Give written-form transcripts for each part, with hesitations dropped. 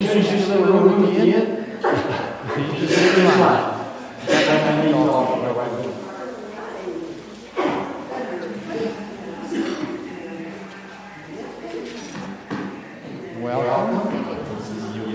She's just in the room at the end. She's just in line. That means all right. Welcome. This is you.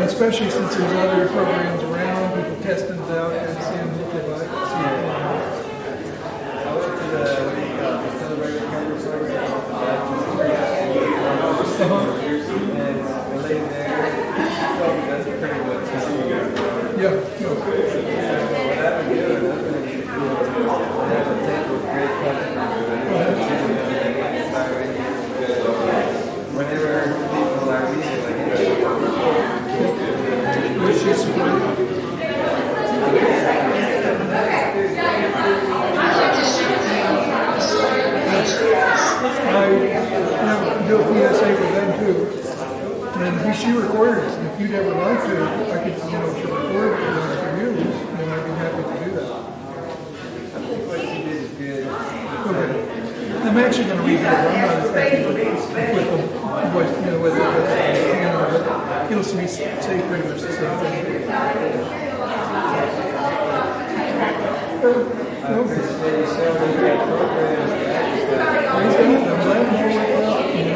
Especially since there's other programs around, people testing it out and seeing what they like. Do a PSA with them too, and she recorded it. And if you'd ever like to, I could, to record it for you, and I'd be happy to do that. I think what she did is good. Okay. I'm actually going to read it. I'm not as happy with the voice, with the piano, but it'll say pretty much the same thing.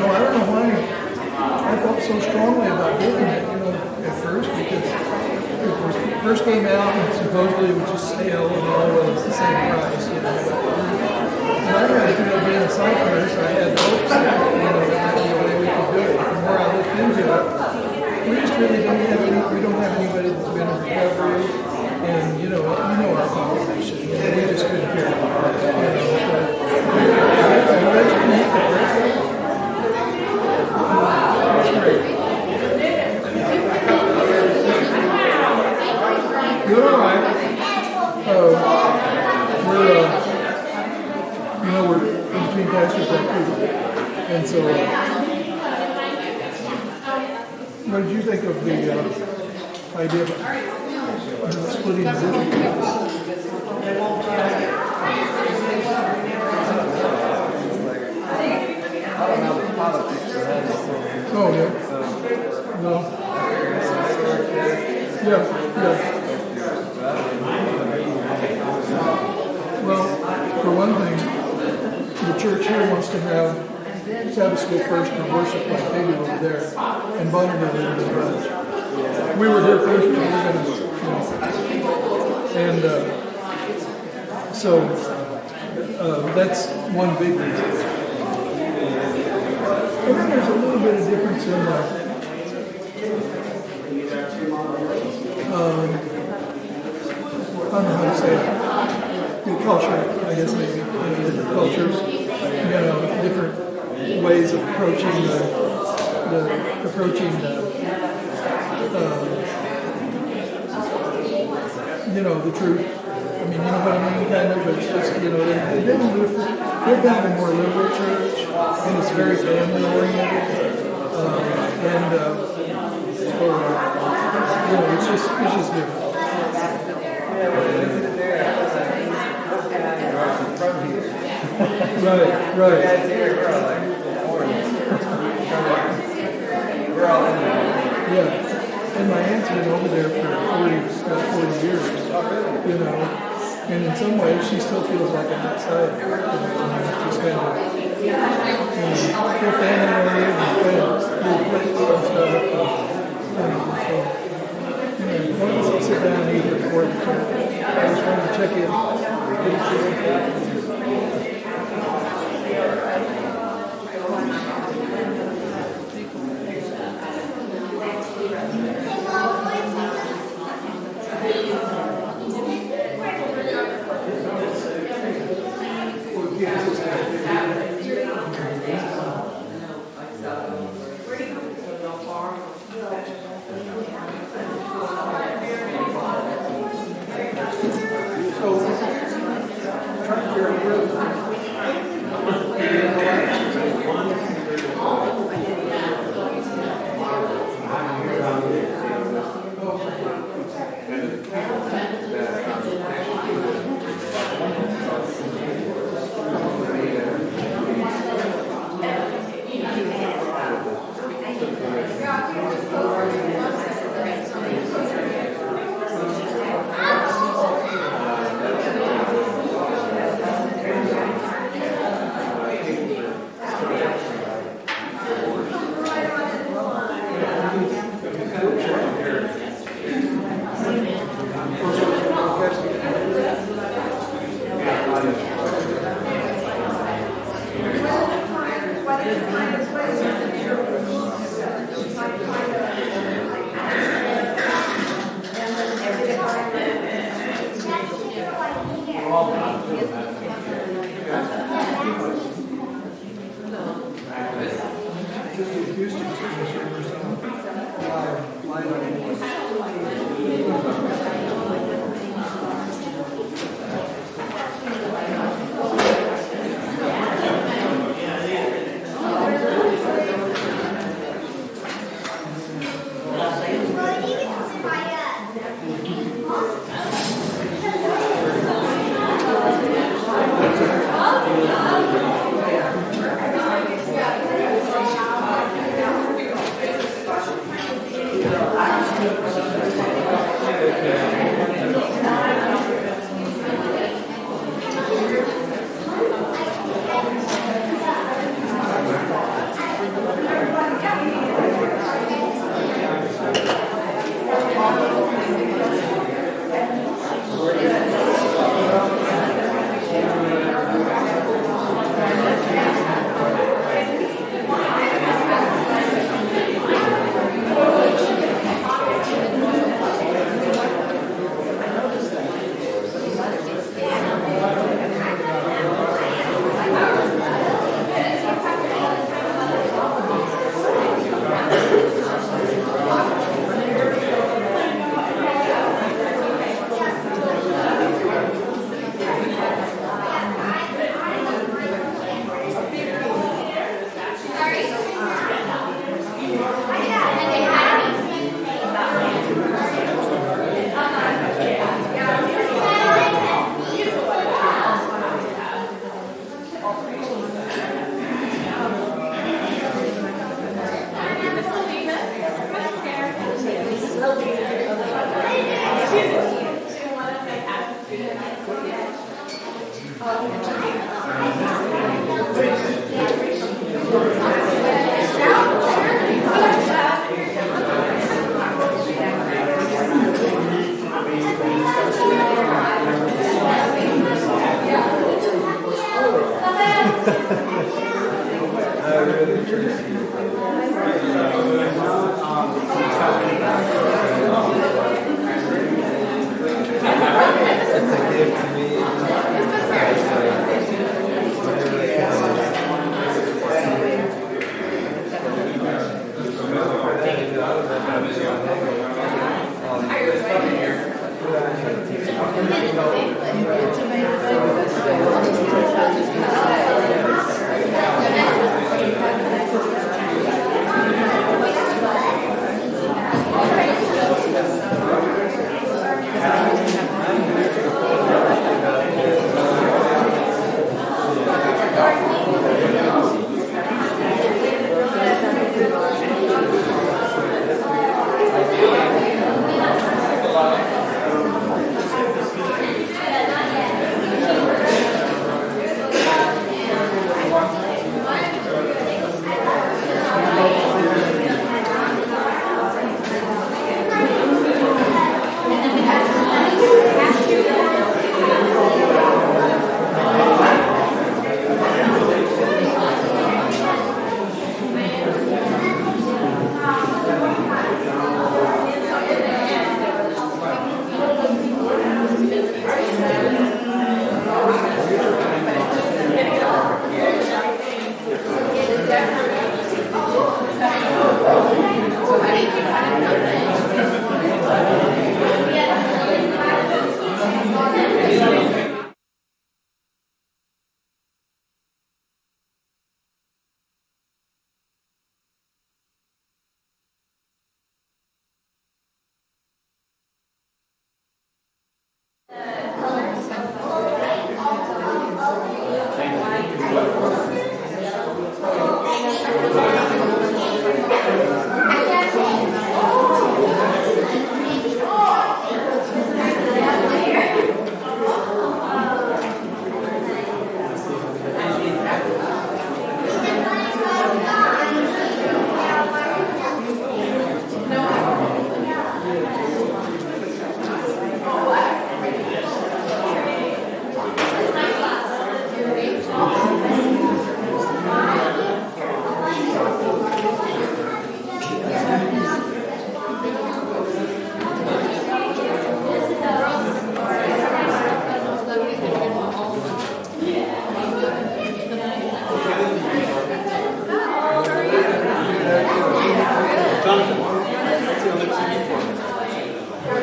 I don't know why I felt so strongly about doing it, at first, because it first came out and supposedly it would just sell and all, well, it's the same price. pastors that too. And so, what did you think of the idea of splitting the vision? I don't know the politics behind it. Oh, yeah. No. Yeah, yeah. Well, for one thing, the church here wants to have Sabbath school first and worship like they do over there, and Bonneville didn't do much. We were here first, but we're going to, and so that's one big reason. And then there's a little bit of difference in I don't know how to say it. The culture, I guess maybe. Different cultures, different ways of approaching the truth. I mean, you know what I mean, kind of, but it's just, they've been a more liberal church, and it's very family oriented, it's just different. Right. Yeah. And my aunt's been over there for 40 years, and in some ways she still feels like an outsider. Just kind of, her family oriented and friends, little plates and stuff. Why don't we sit down and eat before the church? I just wanted to check in.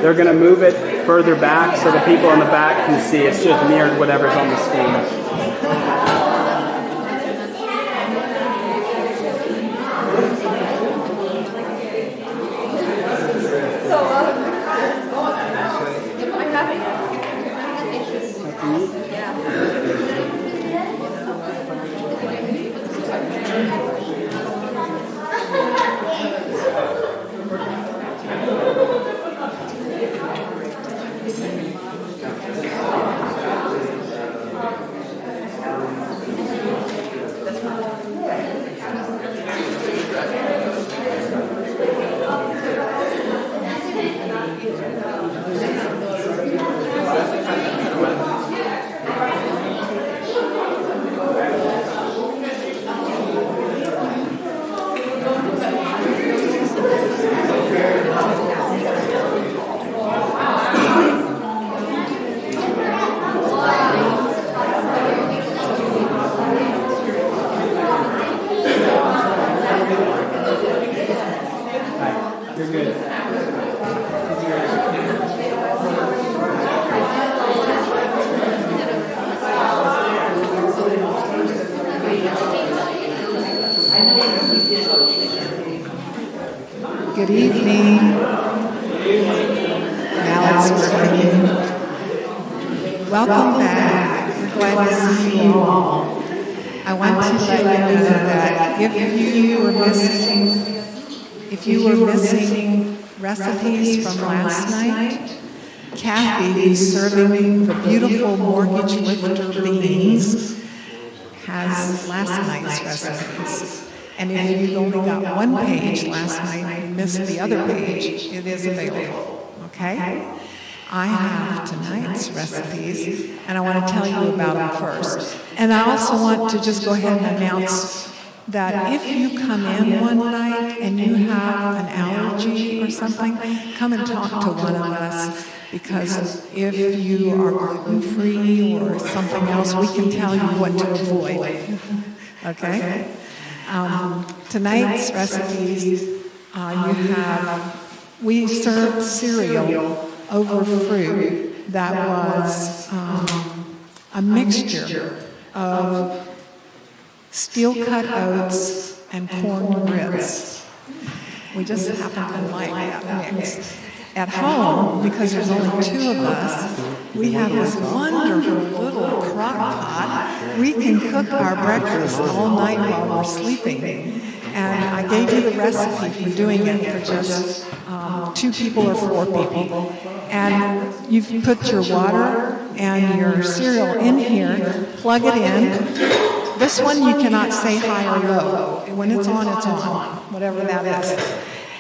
They're going to move it further back so the people in the back can see. It's just mirrored whatever's on the screen. Good evening. Now it's working. Welcome back. We're glad to see you all. I want to let you know that if you were missing recipes from last night, Kathy, who's serving the beautiful mortgage lifter beans, as last night's recipes. And if you've only got one page last night and missed the other page, it is available, okay? I have tonight's recipes, and I want to tell you about them first. And I also want to just go ahead and announce that if you come in one night and you have an allergy or something, come and talk to one of us, because if you are gluten-free or something else, we can tell you what to avoid, okay? Tonight's recipes, we served cereal over fruit that was a mixture of steel-cut oats and corn grits. We just happen to like that mix. At home, because there's only two of us, we have this wonderful little crock pot. We can cook our breakfast all night while we're sleeping. And I gave you the recipe for doing it for just 2 people or 4 people. And you put your water and your cereal in here, plug it in. This one you cannot say high or low. When it's on, whatever that is.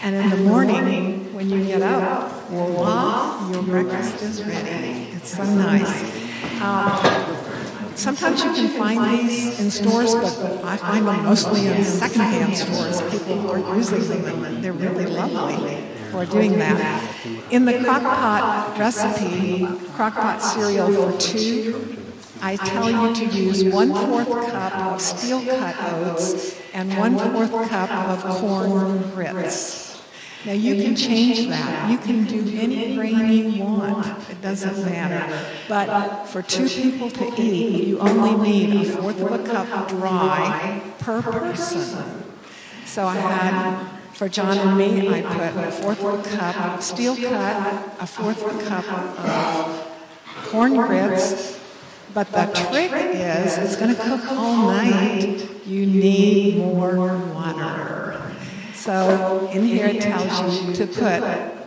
And in the morning, when you get up, voila, your breakfast is ready. It's so nice. Sometimes you can find these in stores, but I find them mostly in secondhand stores. People are using them, and they're really lovely for doing that. In the Crockpot recipe, Crockpot cereal for 2, I tell you to use 1/4 cup of steel-cut oats and 1/4 cup of corn grits. Now you can change that. You can do any grain you want. It doesn't matter. But for 2 people to eat, you only need 1/4 of a cup dry per person. So I had, for John and me, I put 1/4 of a cup steel cut, 1/4 of a cup of corn grits. But the trick is, it's going to cook all night. You need more water. So in here it tells you to put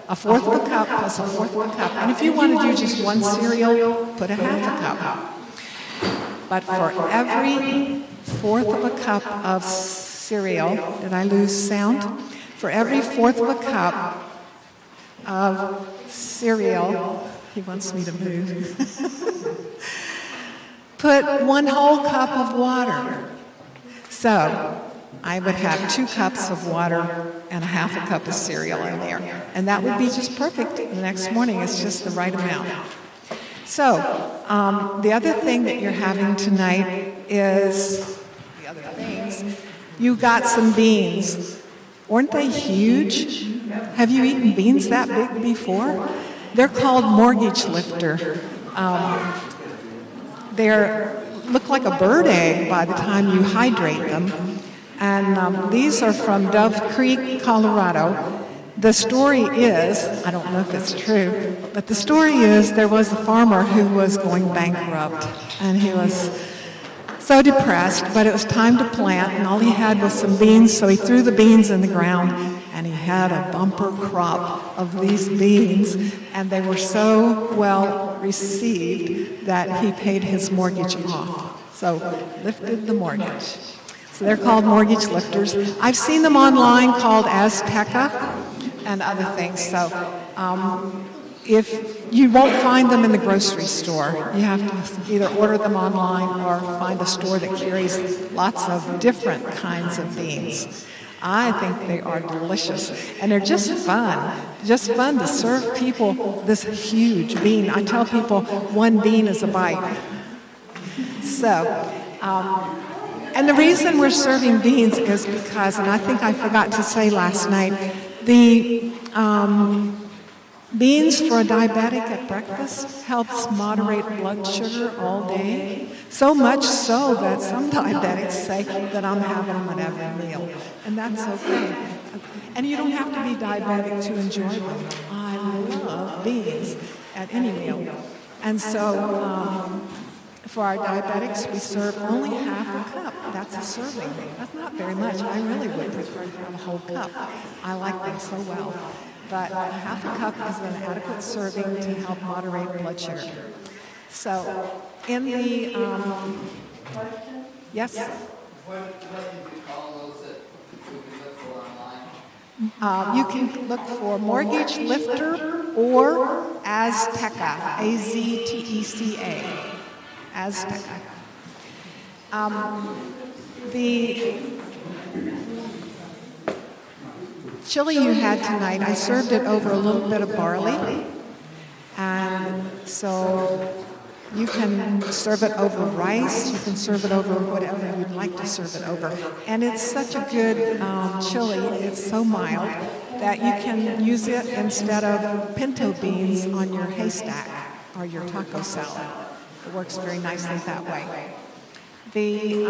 1/4 of a cup plus 1/4 of a cup. And if you want to do just one cereal, put 1/2 a cup. But for every 1/4 of a cup of cereal, did I lose sound? For every 1/4 of a cup of cereal, he wants me to move. Put 1 whole cup of water. So I would have 2 cups of water and 1/2 a cup of cereal in there. And that would be just perfect. The next morning, it's just the right amount. So the other thing that you're having tonight is, the other things, you got some beans. Weren't they huge? Have you eaten beans that big before? They're called mortgage lifter. They look like a bird egg by the time you hydrate them. And these are from Dove Creek, Colorado. The story is, I don't know if it's true, but the story is there was a farmer who was going bankrupt, and he was so depressed, but it was time to plant, and all he had was some beans, so he threw the beans in the ground, and he had a bumper crop of these beans, and they were so well received that he paid his mortgage off. So lifted the mortgage. So they're called mortgage lifters. I've seen them online called Azteca and other things. So if you won't find them in the grocery store, you have to either order them online or find a store that carries lots of different kinds of beans. I think they are delicious, and they're just fun to serve people this huge bean. I tell people 1 bean is a bite. So, and the reason we're serving beans is because, and I think I forgot to say last night, the beans for a diabetic at breakfast helps moderate blood sugar all day. So much so that some diabetics say that I'm having them at every meal. And that's okay. And you don't have to be diabetic to enjoy them. I love beans at any meal. And so for our diabetics, we serve only 1/2 a cup. That's a serving. That's not very much. I really would prefer to have a whole cup. I like them so well. But 1/2 a cup is an adequate serving to help moderate blood sugar. So in the Yes? What do you call those that we can look for online? You can look for Mortgage Lifter or Azteca, Azteca, Azteca. The chili you had tonight, I served it over a little bit of barley, and so you can serve it over rice, you can serve it over whatever you'd like to serve it over. And it's such a good chili, it's so mild, that you can use it instead of pinto beans on your haystack or your taco salad. It works very nicely that way. The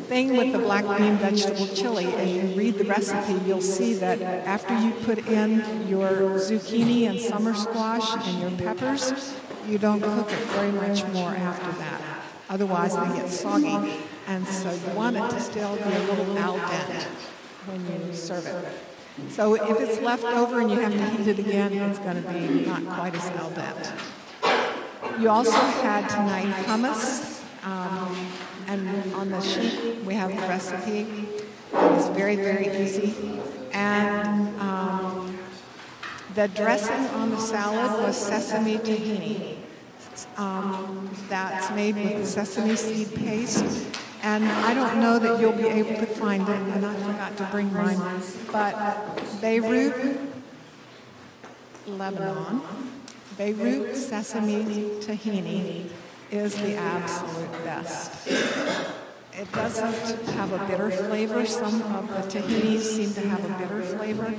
thing with the black bean vegetable chili, as you read the recipe, you'll see that after you put in your zucchini and summer squash and your peppers, you don't cook it very much more after that. Otherwise, they get soggy. And so you want it to still be a little al dente when you serve it. So if it's left over and you have to heat it again, it's going to be not quite as al dente. You also had tonight hummus. And on the sheet, we have the recipe. It's very, very easy. And the dressing on the salad was Sesame Tahini. That's made with sesame seed paste. And I don't know that you'll be able to find it, and I forgot to bring mine. But Beirut, Lebanon, Beirut Sesame Tahini is the absolute best. It doesn't have a bitter flavor. Some of the tahinis seem to have a bitter flavor,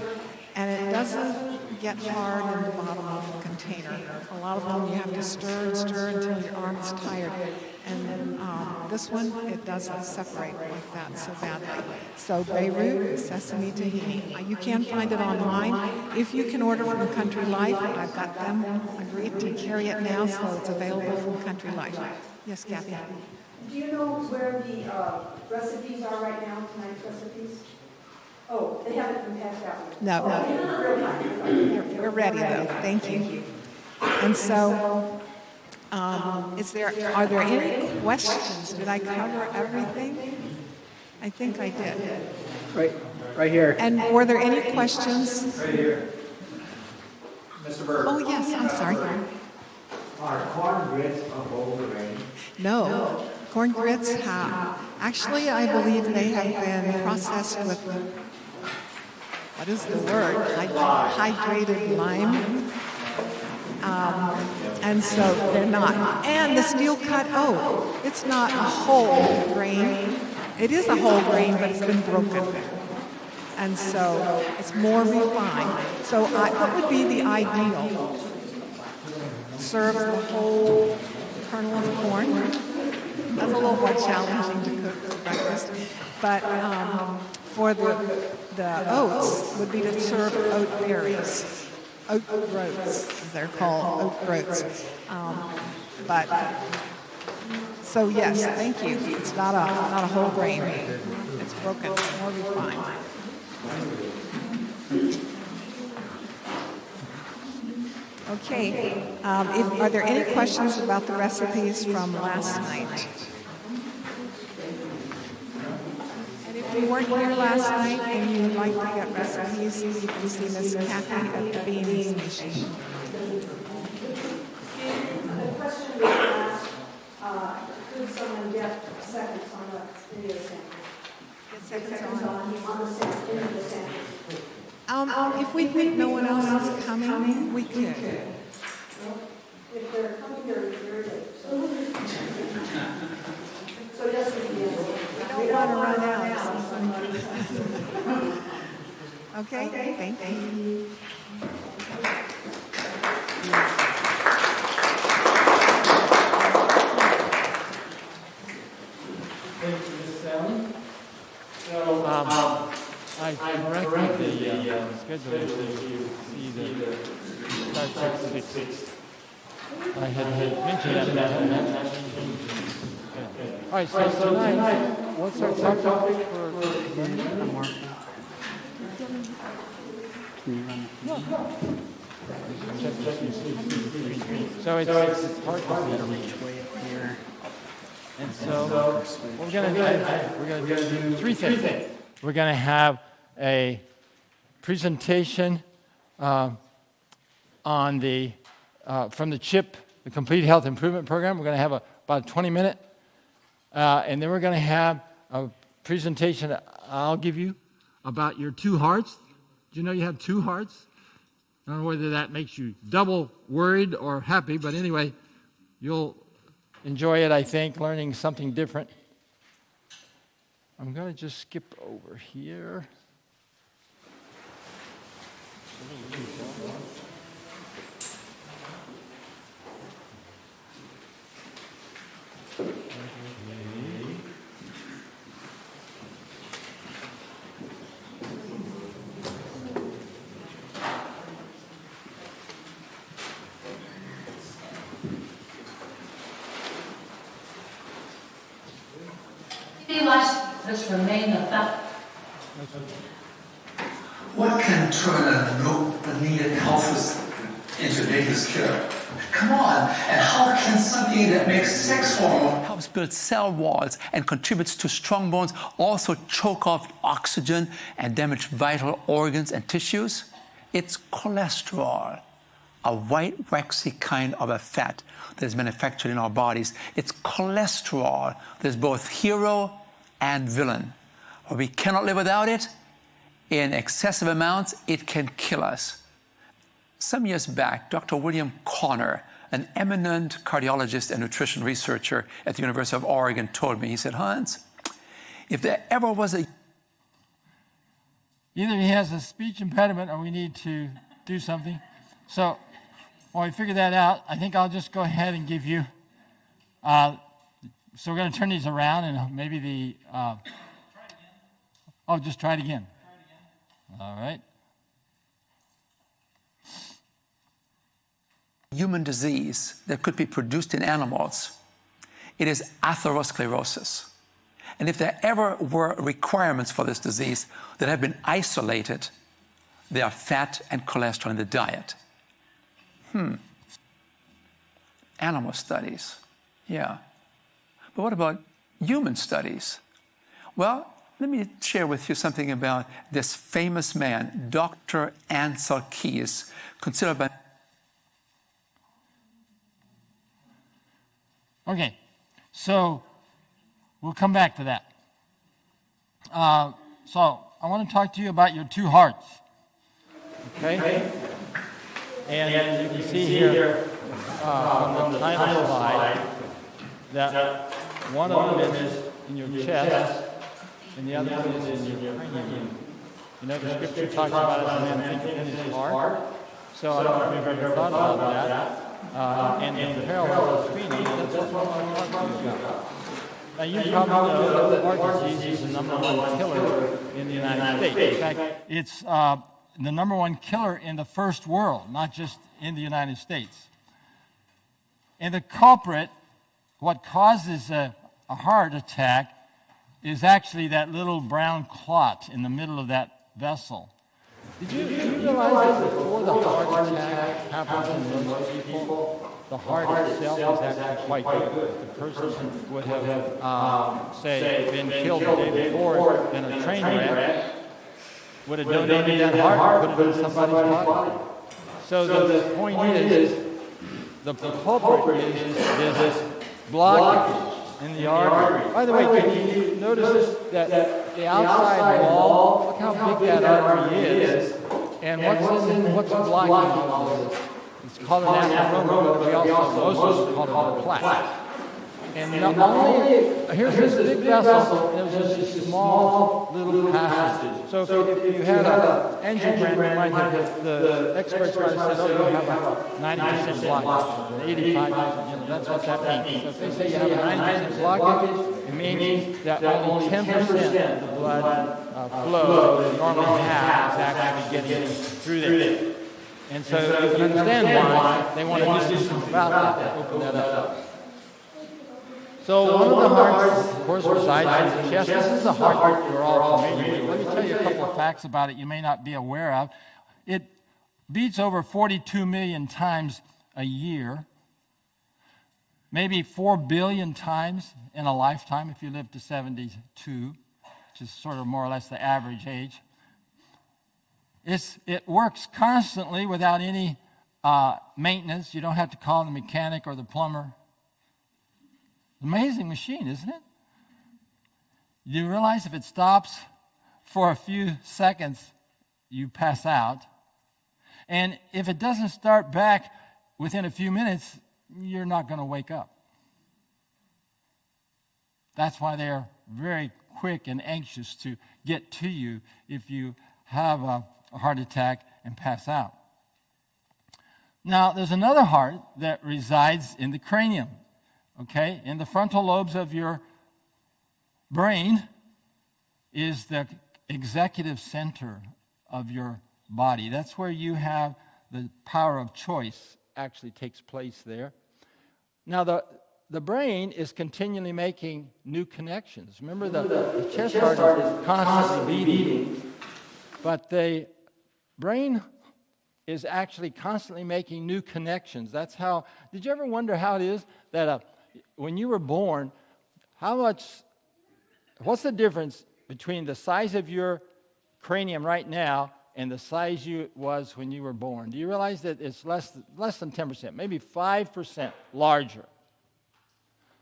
and it doesn't get hard in the bottom of the container. A lot of them you have to stir and stir until your arm is tired. And this one, it doesn't separate like that so badly. So Beirut Sesame Tahini. You can find it online. If you can order from Country Life, I've got them agreed to carry it now, so it's available from Country Life. Yes, Kathy? Do you know where the recipes are right now, tonight's recipes? Oh, they haven't been passed out. No. We're ready, though. Thank you. And so, are there any questions? Did I cover everything? I think I did. Right here. And were there any questions? Right here. Mr. Bird. Oh, yes, I'm sorry. Are corn grits a whole grain? No. Corn grits have. Actually, I believe they have been processed with, what is the word? Hydrated lime. And so they're not. And the steel cut oat, it's not a whole grain. It is a whole grain, but it's been broken. And so it's more refined. So what would be the ideal? Serve the whole kernel of corn. That's a little more challenging to cook for breakfast. But for the oats would be to serve oat berries. Oat groats, as they're called, oat groats. So yes, thank you. It's not a whole grain. It's broken, more refined. Okay. Are there any questions about the recipes from last night? And if you weren't here last night and you would like to get recipes, you can see Miss Kathy at the beanie station. The question was asked, could someone get seconds on the video sample? Seconds on the sample, in the sample. If we think no one else is coming, we could. If they're coming, they're late. So yes, we can. We don't want to run out. Okay, thank you. Thank you, Ms. Sally. So, I corrected the schedule so you see the start 6. I had mentioned that. All right, so tonight, what's our topic for So it's hard to reach way up here. And So what we're going to do three things. We're going to have a presentation on from the CHIP, the Complete Health Improvement Program. We're going to have about a 20-minute, and then we're going to have a presentation I'll give you about your two hearts. Do you know you have two hearts? I don't know whether that makes you double worried or happy, but anyway, you'll enjoy it, I think, learning something different. I'm going to just skip over here. This remain a fact. What can turn a needed health into a dangerous cure? Come on, and how can something that makes sex hormone helps build cell walls and contributes to strong bones also choke off oxygen and damage vital organs and tissues? It's cholesterol, a white waxy kind of a fat that is manufactured in our bodies. It's cholesterol. There's both hero and villain. We cannot live without it. In excessive amounts, it can kill us. Some years back, Dr. William Connor, an eminent cardiologist and nutrition researcher at the University of Oregon, told me, he said, Hans, if there ever was a... Either he has a speech impediment or we need to do something. So while we figure that out, I think I'll just go ahead and give you... So we're going to turn these around and maybe the... just try it again. All right. Human disease that could be produced in animals. It is atherosclerosis. And if there ever were requirements for this disease that have been isolated, they are fat and cholesterol in the diet. Animal studies. Yeah. But what about human studies? Well, let me share with you something about this famous man, Dr. Ansel Keys, considered by... Okay, so we'll come back to that. So I want to talk to you about your two hearts. Okay? And you can see here from the title slide that one of them is in your chest and the other one is in your cranium. You know, the scripture talks about it as a man thinking in his heart. So I don't know if you've ever thought about that. And in parallel between them, that's what I'm talking about. Now, you probably know that heart disease is the number one killer in the United States. In fact, it's the number one killer in the first world, not just in the United States. And the culprit, what causes a heart attack, is actually that little brown clot in the middle of that vessel. Did you realize that before the heart attack happens in most people, the heart itself is actually quite good? The person would have, say, been killed the day before in a train wreck, would have donated that heart and put it in somebody's body. So the point is, the culprit is this blockage in the artery. By the way, can you notice that the outside wall, look how big that artery is, and what's blocking all of this? It's called an atherosclerosis, but we also most call it a plaque. And not only, here's this big vessel, and there's just a small little passage. So if you had an angiogram, you might have, the experts might have said, oh, you have a 90% blockage, 85%, you know, that's what that means. So if they say you have a 90% blockage, it means that only 10% of the blood flow that you normally have is actually getting through there. And so you can understand why they want to do something about that, open that up. So one of the hearts, of course, resides in the chest. This is the heart that we're all familiar with. Let me tell you a couple of facts about it you may not be aware of. It beats over 42 million times a year. maybe 4 billion times in a lifetime if you live to 72, which is sort of more or less the average age. It works constantly without any maintenance. You don't have to call the mechanic or the plumber. Amazing machine, isn't it? You realize if it stops for a few seconds, you pass out. And if it doesn't start back within a few minutes, you're not going to wake up. That's why they're very quick and anxious to get to you if you have a heart attack and pass out. Now, there's another heart that resides in the cranium, okay? In the frontal lobes of your brain is the executive center of your body. That's where you have the power of choice actually takes place there. Now, the brain is continually making new connections. Remember, the chest heart is constantly beating, but the brain is actually constantly making new connections. That's how, did you ever wonder how it is that when you were born, what's the difference between the size of your cranium right now and the size you was when you were born? Do you realize that it's less than 10%, maybe 5% larger?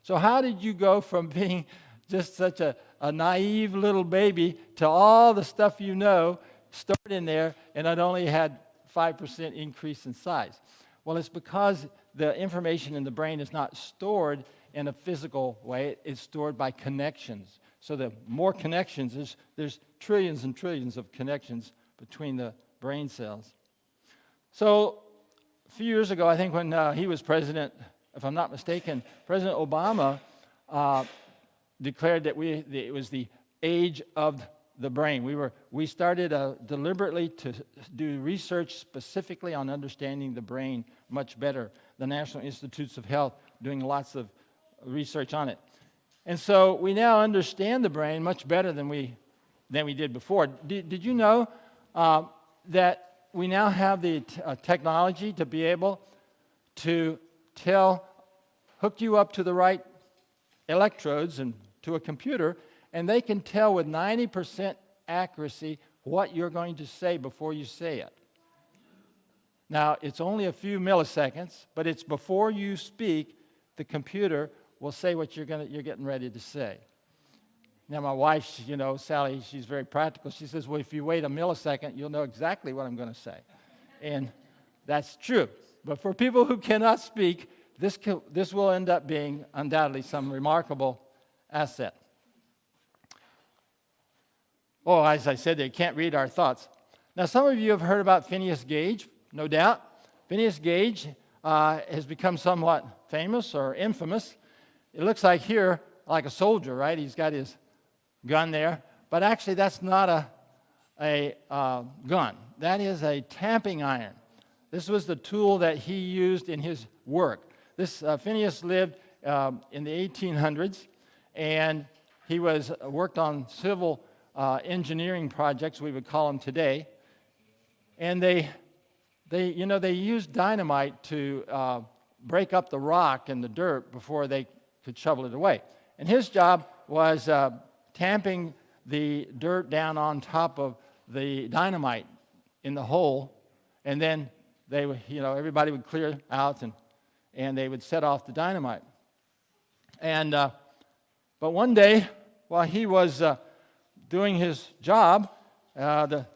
So how did you go from being just such a naive little baby to all the stuff you know stored in there, and it only had 5% increase in size? Well, it's because the information in the brain is not stored in a physical way. It's stored by connections. So the more connections, there's trillions and trillions of connections between the brain cells. So a few years ago, I think when he was president, if I'm not mistaken, President Obama declared that it was the age of the brain. We started deliberately to do research specifically on understanding the brain much better. The National Institutes of Health doing lots of research on it. And so we now understand the brain much better than we did before. Did you know that we now have the technology to be able to hook you up to the right electrodes and to a computer, and they can tell with 90% accuracy what you're going to say before you say it. Now, it's only a few milliseconds, but it's before you speak, the computer will say what you're getting ready to say. Now, my wife, Sally, she's very practical. She says, well, if you wait a millisecond, you'll know exactly what I'm going to say. And that's true. But for people who cannot speak, this will end up being undoubtedly some remarkable asset. Oh, as I said, they can't read our thoughts. Now, some of you have heard about Phineas Gage, no doubt. Phineas Gage has become somewhat famous or infamous. It looks like here, like a soldier, right? He's got his gun there. But actually, that's not a gun. That is a tamping iron. This was the tool that he used in his work. Phineas lived in the 1800s, and he worked on civil engineering projects, we would call them today. And they used dynamite to break up the rock and the dirt before they could shovel it away. And his job was tamping the dirt down on top of the dynamite in the hole, and then everybody would clear out and they would set off the dynamite. And but one day, while he was doing his job, that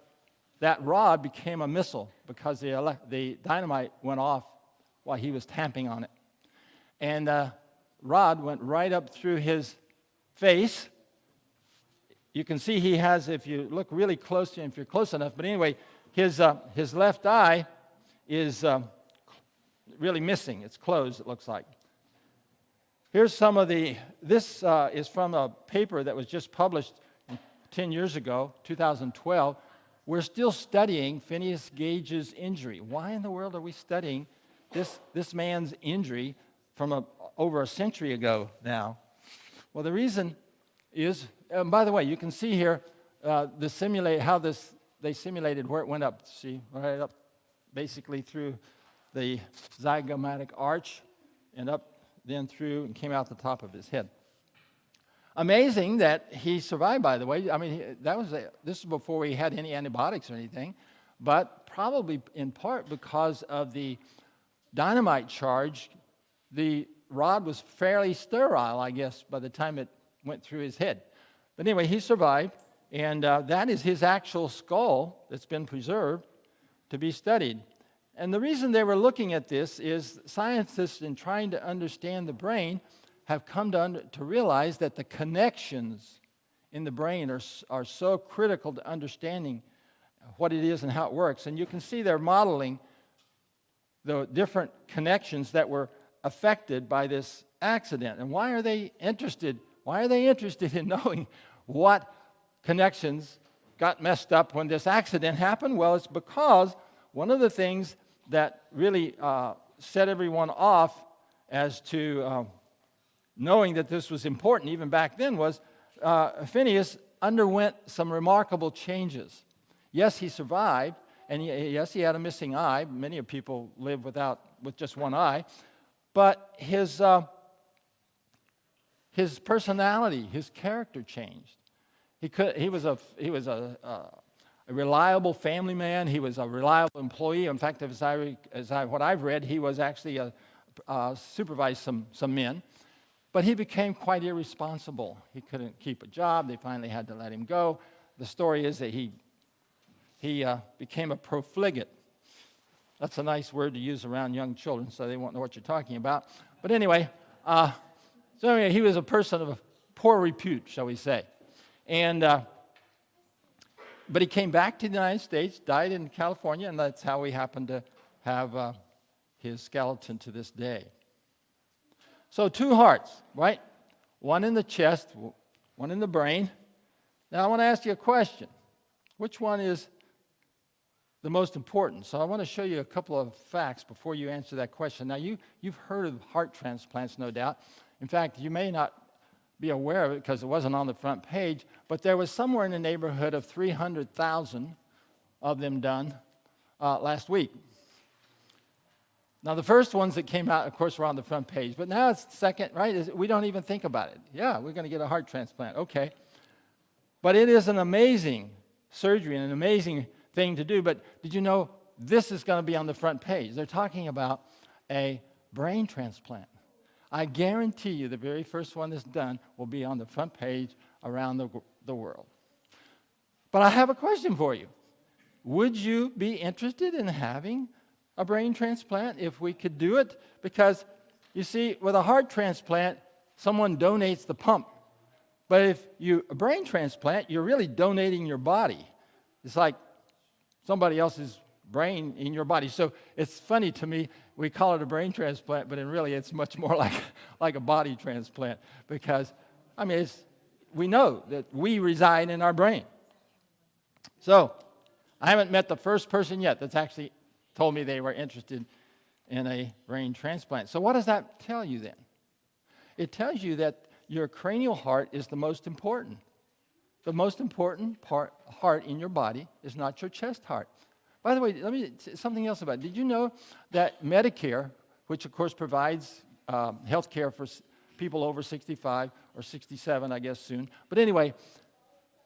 rod became a missile because the dynamite went off while he was tamping on it. And the rod went right up through his face. You can see he has, if you look really close to him, if you're close enough, but anyway, his left eye is really missing. It's closed, it looks like. Here's this is from a paper that was just published 10 years ago, 2012. We're still studying Phineas Gage's injury. Why in the world are we studying this man's injury from over a century ago now? Well, the reason is, by the way, you can see here they simulated where it went up. See, right up basically through the zygomatic arch and up then through and came out the top of his head. Amazing that he survived, by the way. I mean, this is before he had any antibiotics or anything, but probably in part because of the dynamite charge, the rod was fairly sterile, I guess, by the time it went through his head. But anyway, he survived, and that is his actual skull that's been preserved to be studied. And the reason they were looking at this is scientists, in trying to understand the brain, have come to realize that the connections in the brain are so critical to understanding what it is and how it works. And you can see they're modeling the different connections that were affected by this accident. And why are they interested? Why are they interested in knowing what connections got messed up when this accident happened? Well, it's because one of the things that really set everyone off as to knowing that this was important, even back then, was Phineas underwent some remarkable changes. Yes, he survived, and yes, he had a missing eye. Many people live with just one eye. But his personality, his character changed. He was a reliable family man. He was a reliable employee. In fact, what I've read, he was actually supervised some men. But he became quite irresponsible. He couldn't keep a job. They finally had to let him go. The story is that he became a profligate. That's a nice word to use around young children, so they won't know what you're talking about. But anyway, he was a person of poor repute, shall we say. And but he came back to the United States, died in California, and that's how we happen to have his skeleton to this day. So 2 hearts, right? One in the chest, one in the brain. Now I want to ask you a question. Which one is the most important? So I want to show you a couple of facts before you answer that question. Now you've heard of heart transplants, no doubt. In fact, you may not be aware of it because it wasn't on the front page, but there was somewhere in the neighborhood of 300,000 of them done last week. Now, the first ones that came out, of course, were on the front page, but now it's the second, right? We don't even think about it. Yeah, we're going to get a heart transplant. Okay. But it is an amazing surgery and an amazing thing to do. But did you know this is going to be on the front page? They're talking about a brain transplant. I guarantee you the very first one that's done will be on the front page around the world. But I have a question for you. Would you be interested in having a brain transplant if we could do it? Because, you see, with a heart transplant, someone donates the pump. But if a brain transplant, you're really donating your body. It's like somebody else's brain in your body. So it's funny to me, we call it a brain transplant, but really it's much more like a body transplant. Because, I mean, we know that we reside in our brain. So I haven't met the first person yet that's actually told me they were interested in a brain transplant. So what does that tell you then? It tells you that your cranial heart is the most important. The most important heart in your body is not your chest heart. By the way, let me say something else about it. Did you know that Medicare, which of course provides health care for people over 65 or 67, I guess soon, but anyway,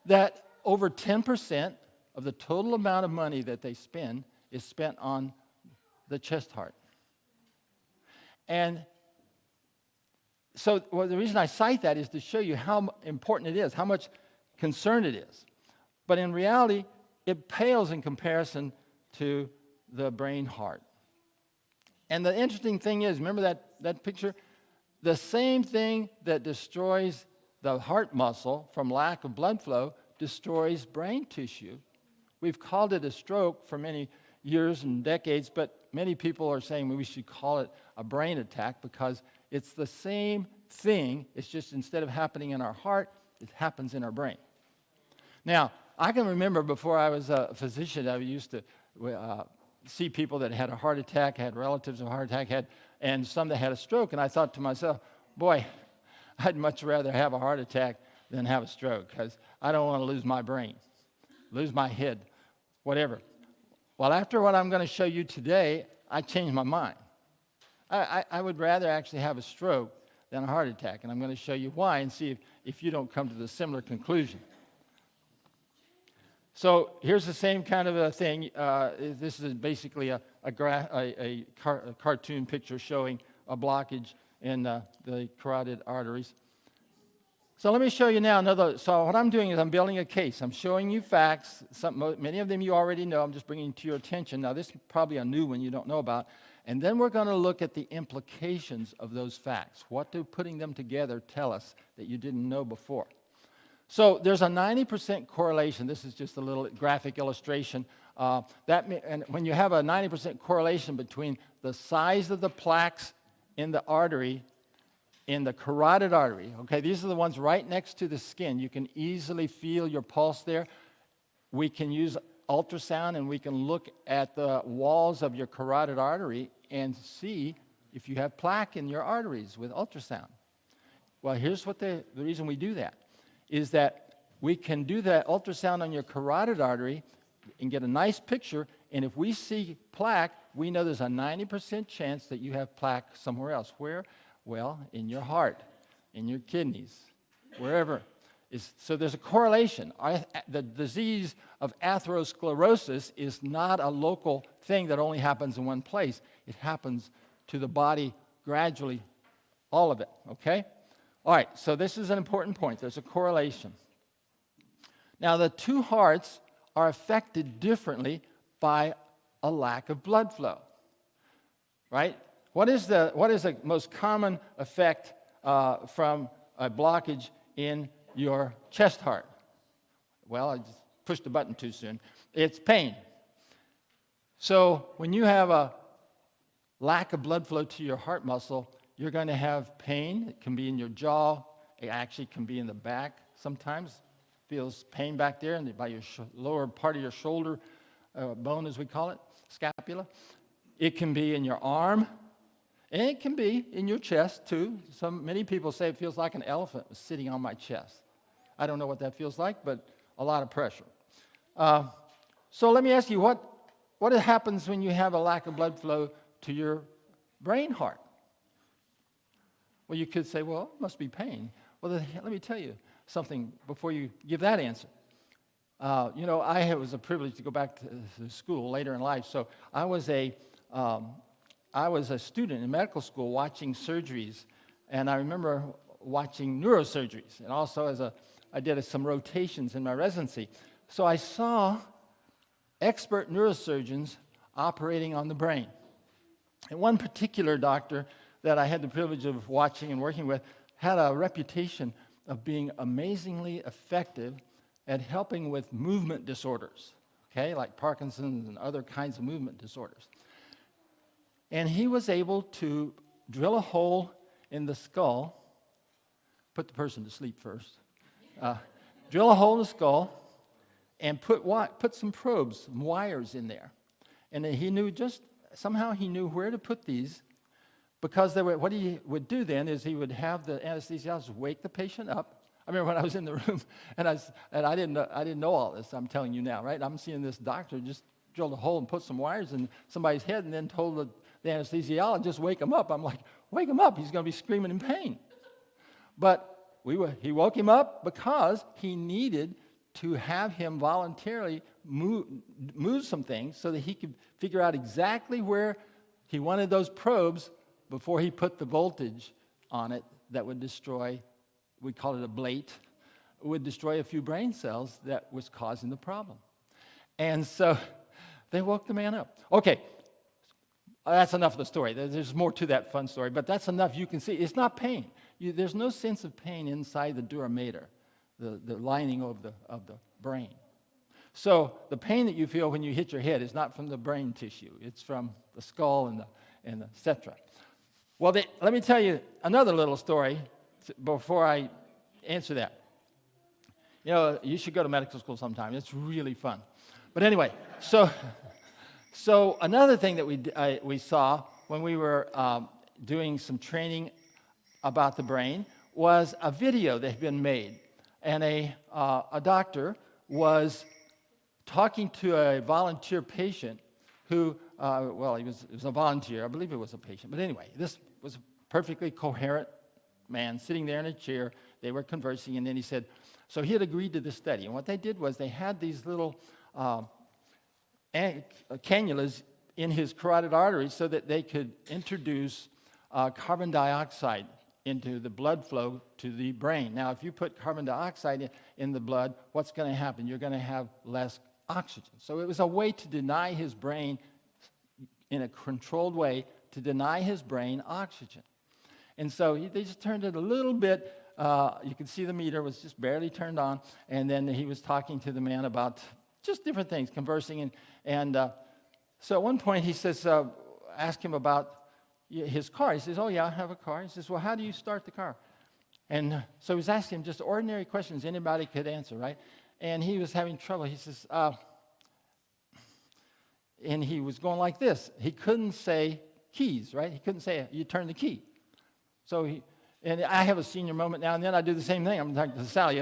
that over 10% of the total amount of money that they spend is spent on the chest heart. And so the reason I cite that is to show you how important it is, how much concern it is. But in reality, it pales in comparison to the brain heart. And the interesting thing is, remember that picture? The same thing that destroys the heart muscle from lack of blood flow destroys brain tissue. We've called it a stroke for many years and decades, but many people are saying we should call it a brain attack because it's the same thing. It's just instead of happening in our heart, it happens in our brain. Now, I can remember before I was a physician, I used to see people that had a heart attack, had relatives of a heart attack, and some that had a stroke, and I thought to myself, boy, I'd much rather have a heart attack than have a stroke because I don't want to lose my brain, lose my head, whatever. Well, after what I'm going to show you today, I changed my mind. I would rather actually have a stroke than a heart attack, and I'm going to show you why and see if you don't come to the similar conclusion. So here's the same kind of a thing. This is basically a cartoon picture showing a blockage in the carotid arteries. So let me show you now another. So what I'm doing is I'm building a case. I'm showing you facts. Many of them you already know. I'm just bringing to your attention. Now this is probably a new one you don't know about. And then we're going to look at the implications of those facts. What do putting them together tell us that you didn't know before? So there's a 90% correlation. This is just a little graphic illustration. And when you have a 90% correlation between the size of the plaques in the artery, in the carotid artery, okay, these are the ones right next to the skin. You can easily feel your pulse there. We can use ultrasound and we can look at the walls of your carotid artery and see if you have plaque in your arteries with ultrasound. Well, here's what the reason we do that is that we can do that ultrasound on your carotid artery and get a nice picture, and if we see plaque, we know there's a 90% chance that you have plaque somewhere else. Where? Well, in your heart, in your kidneys, wherever. So there's a correlation. The disease of atherosclerosis is not a local thing that only happens in one place. It happens to the body gradually, all of it, okay? All right, so this is an important point. There's a correlation. Now, the two hearts are affected differently by a lack of blood flow, right? What is the most common effect from a blockage in your chest heart? Well, I just pushed the button too soon. It's pain. So when you have a lack of blood flow to your heart muscle, you're going to have pain. It can be in your jaw. It actually can be in the back sometimes. Feels pain back there and by your lower part of your shoulder bone, as we call it, scapula. It can be in your arm. And it can be in your chest, too. Many people say it feels like an elephant was sitting on my chest. I don't know what that feels like, but a lot of pressure. So let me ask you, what happens when you have a lack of blood flow to your brain heart? Well, you could say, well, it must be pain. Well, let me tell you something before you give that answer. I was a privilege to go back to school later in life. So I was a student in medical school watching surgeries, and I remember watching neurosurgeries, and also I did some rotations in my residency. So I saw expert neurosurgeons operating on the brain. And one particular doctor that I had the privilege of watching and working with had a reputation of being amazingly effective at helping with movement disorders, okay, like Parkinson's and other kinds of movement disorders. And he was able to drill a hole in the skull, put the person to sleep first, drill a hole in the skull, and put some probes, some wires in there. And he knew somehow he knew where to put these, because what he would do then is he would have the anesthesiologist wake the patient up. I remember when I was in the room, and I didn't know all this. I'm telling you now, right? I'm seeing this doctor just drilled a hole and put some wires in somebody's head, and then told the anesthesiologist, wake him up. I'm like, wake him up. He's going to be screaming in pain. But he woke him up because he needed to have him voluntarily move some things so that he could figure out exactly where he wanted those probes before he put the voltage on it that would destroy, we call it a blate, would destroy a few brain cells that was causing the problem. And so they woke the man up. Okay. That's enough of the story. There's more to that fun story, but that's enough. You can see it's not pain. There's no sense of pain inside the dura mater, the lining of the brain. So the pain that you feel when you hit your head is not from the brain tissue. It's from the skull and the et cetera. Well, let me tell you another little story before I answer that. You should go to medical school sometime. It's really fun. But anyway, so another thing that we saw when we were doing some training about the brain was a video that had been made, and a doctor was talking to a volunteer patient who well, it was a volunteer. I believe it was a patient. But anyway, this was a perfectly coherent man sitting there in a chair. They were conversing, and then he said, so he had agreed to this study. And what they did was they had these little cannulas in his carotid arteries so that they could introduce carbon dioxide into the blood flow to the brain. Now, if you put carbon dioxide in the blood, what's going to happen? You're going to have less oxygen. So it was a way to deny his brain, in a controlled way, to deny his brain oxygen. And so they just turned it a little bit. You could see the meter was just barely turned on. And then he was talking to the man about just different things, conversing. And so at one point he says, ask him about his car. He says, oh, yeah, I have a car. He says, well, how do you start the car? And so he was asking him just ordinary questions anybody could answer, right? And he was having trouble. He says, and he was going like this. He couldn't say keys, right? He couldn't say, you turn the key. So and I have a senior moment now and then. I do the same thing. I'm talking to Sally.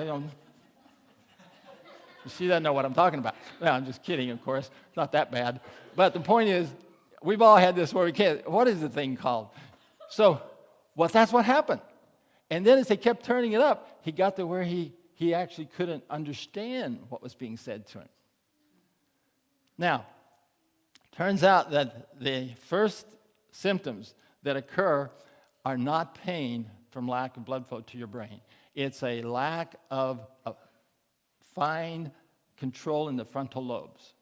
She doesn't know what I'm talking about. No, I'm just kidding, of course. It's not that bad. But the point is, we've all had this where we can't, what is the thing called? So, well, that's what happened. And then as they kept turning it up, he got to where he actually couldn't understand what was being said to him. Now, turns out that the first symptoms that occur are not pain from lack of blood flow to your brain. It's a lack of fine control in the frontal lobes.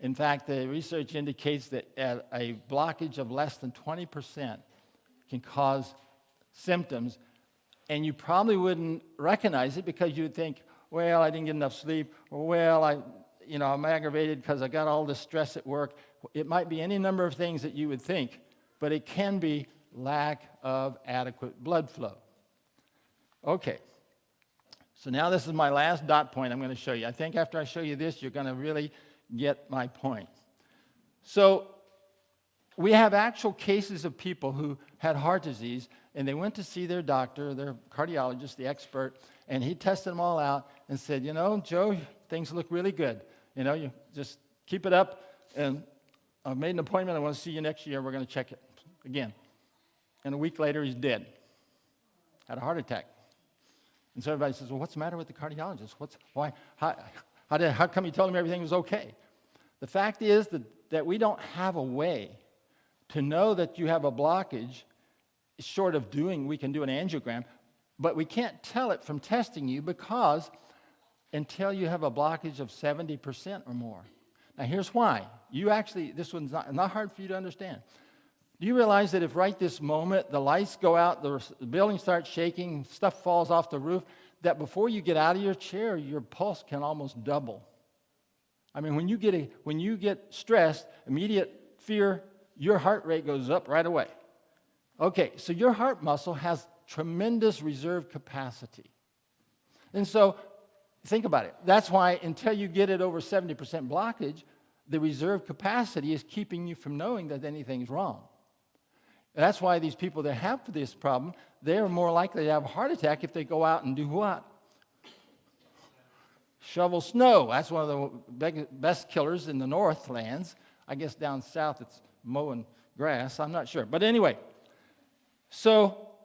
In fact, the research indicates that a blockage of less than 20% can cause symptoms, and you probably wouldn't recognize it because you would think, well, I didn't get enough sleep, or well, I'm aggravated because I got all this stress at work. It might be any number of things that you would think, but it can be lack of adequate blood flow. Okay. So now this is my last dot point I'm going to show you. I think after I show you this, you're going to really get my point. So we have actual cases of people who had heart disease, and they went to see their doctor, their cardiologist, the expert, and he tested them all out and said, Joe, things look really good. You just keep it up, and I've made an appointment. I want to see you next year. We're going to check it again. And a week later, he's dead. Had a heart attack. And so everybody says, well, what's the matter with the cardiologist? Why? How come you told him everything was okay? The fact is that we don't have a way to know that you have a blockage, short of we can do an angiogram, but we can't tell it from testing you because until you have a blockage of 70% or more. Now, here's why. This one's not hard for you to understand. Do you realize that if right this moment the lights go out, the building starts shaking, stuff falls off the roof, that before you get out of your chair, your pulse can almost double? I mean, when you get stressed, immediate fear, your heart rate goes up right away. Okay, so your heart muscle has tremendous reserve capacity. And so think about it. That's why until you get it over 70% blockage, the reserve capacity is keeping you from knowing that anything's wrong. That's why these people that have this problem, they're more likely to have a heart attack if they go out and do what? Shovel snow. That's one of the best killers in the Northlands. I guess down south it's mowing grass. I'm not sure. But anyway,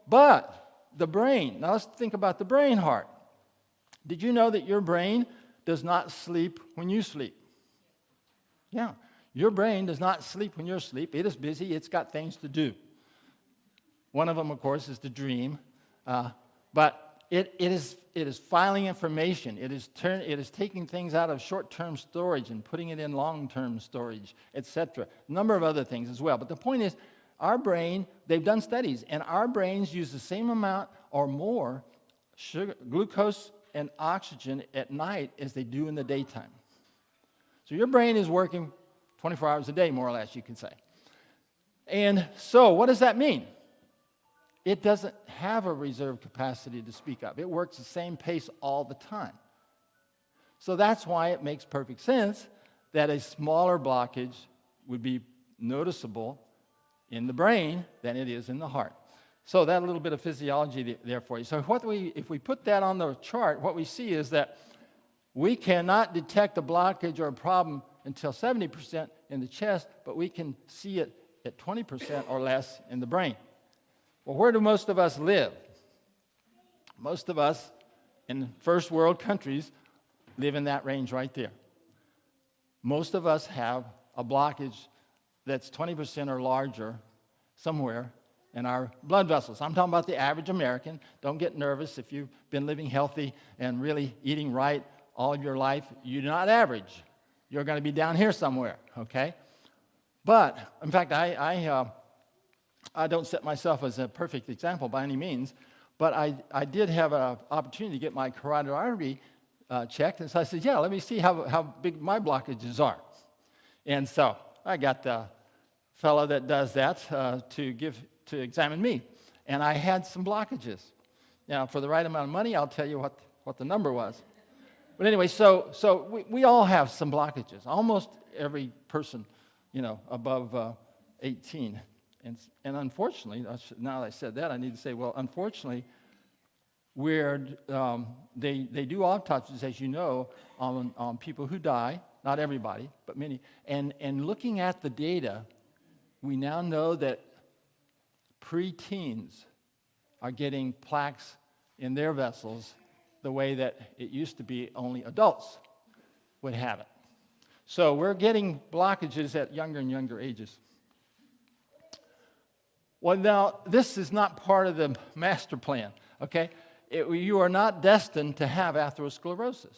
but the brain. Now let's think about the brain heart. Did you know that your brain does not sleep when you sleep? Yeah. Your brain does not sleep when you're asleep. It is busy. It's got things to do. One of them, of course, is to dream. But it is filing information. It is taking things out of short-term storage and putting it in long-term storage, etc. A number of other things as well. But the point is, our brain, they've done studies, and our brains use the same amount or more glucose and oxygen at night as they do in the daytime. So your brain is working 24 hours a day, more or less, you can say. And so what does that mean? It doesn't have a reserve capacity to speak of. It works the same pace all the time. So that's why it makes perfect sense that a smaller blockage would be noticeable in the brain than it is in the heart. So that little bit of physiology there for you. So if we put that on the chart, what we see is that we cannot detect a blockage or a problem until 70%, in the chest, but we can see it at 20% or less in the brain. Well, where do most of us live? Most of us in first world countries live in that range right there. Most of us have a blockage that's 20% or larger somewhere in our blood vessels. I'm talking about the average American. Don't get nervous if you've been living healthy and really eating right all of your life. You're not average. You're going to be down here somewhere, okay? But, in fact, I don't set myself as a perfect example by any means, but I did have an opportunity to get my carotid artery checked, and so I said, yeah, let me see how big my blockages are. And so I got the fellow that does that to examine me, and I had some blockages. Now, for the right amount of money, I'll tell you what the number was. But anyway, so we all have some blockages. Almost every person, above 18. And unfortunately, now that I said that, I need to say, well, unfortunately, they do autopsies, as you know, on people who die. Not everybody, but many. And looking at the data, we now know that preteens are getting plaques in their vessels the way that it used to be only adults would have it. So we're getting blockages at younger and younger ages. Well, now, this is not part of the master plan, okay? You are not destined to have atherosclerosis.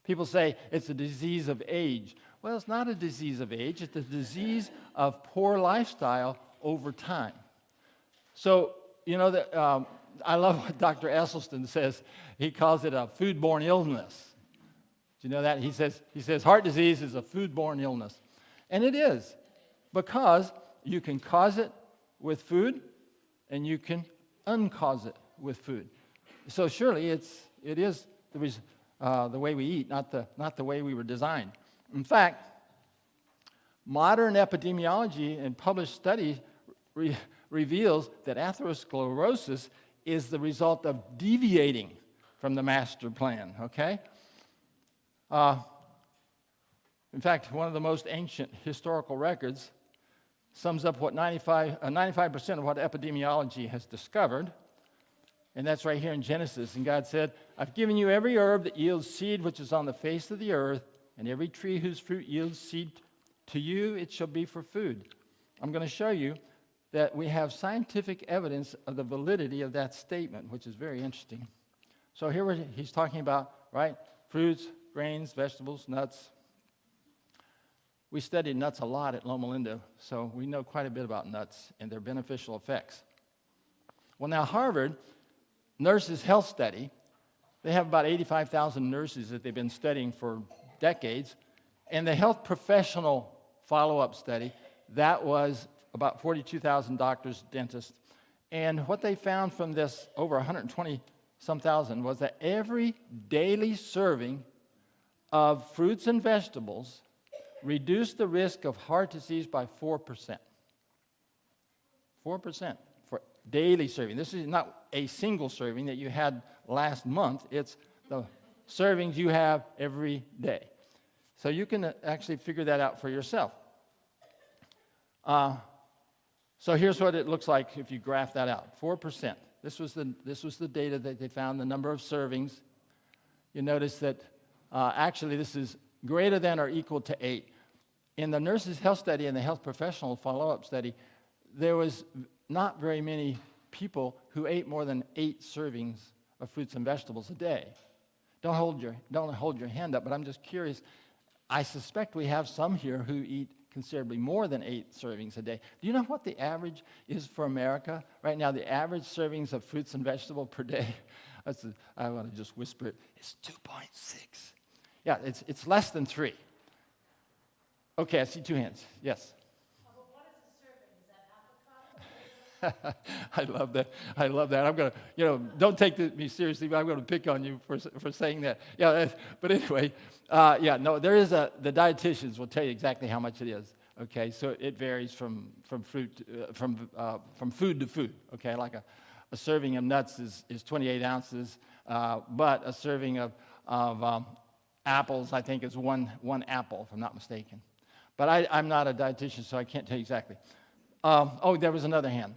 People say it's a disease of age. Well, it's not a disease of age. It's a disease of poor lifestyle over time. So, I love what Dr. Esselstyn says. He calls it a foodborne illness. Do you know that? He says heart disease is a foodborne illness. And it is, because you can cause it with food and you can uncause it with food. So surely it is the way we eat, not the way we were designed. In fact, modern epidemiology and published studies reveals that atherosclerosis is the result of deviating from the master plan, okay? In fact, one of the most ancient historical records sums up what 95% of what epidemiology has discovered, and that's right here in Genesis. And God said, I've given you every herb that yields seed which is on the face of the earth, and every tree whose fruit yields seed. To you it shall be for food. I'm going to show you that we have scientific evidence of the validity of that statement, which is very interesting. So here he's talking about, right, fruits, grains, vegetables, nuts. We studied nuts a lot at Loma Linda, so we know quite a bit about nuts and their beneficial effects. Well, now Harvard Nurses Health Study, they have about 85,000 nurses that they've been studying for decades, and the health professional follow-up study, that was about 42,000 doctors, dentists, and what they found from this over 120-some thousand was that every daily serving of fruits and vegetables reduced the risk of heart disease by 4%. 4% for daily serving. This is not a single serving that you had last month. It's the servings you have every day. So you can actually figure that out for yourself. So here's what it looks like if you graph that out. 4%. This was the data that they found, the number of servings. You notice that actually this is greater than or equal to 8. In the nurses' health study and the health professional follow-up study, there was not very many people who ate more than 8 servings of fruits and vegetables a day. Don't hold your hand up, but I'm just curious. I suspect we have some here who eat considerably more than 8 servings a day. Do you know what the average is for America? Right now, the average servings of fruits and vegetables per day, I want to just whisper it, it's 2.6. Yeah, it's less than 3. Okay, I see 2 hands. Yes. What is a serving? Is that avocado? I love that. I'm going to, don't take me seriously, but I'm going to pick on you for saying that. Yeah, but anyway, there is the dietitians will tell you exactly how much it is. Okay, so it varies from food to food. Okay, like a serving of nuts is 28 ounces, but a serving of apples, I think, is one apple, if I'm not mistaken. But I'm not a dietitian, so I can't tell you exactly. There was another hand.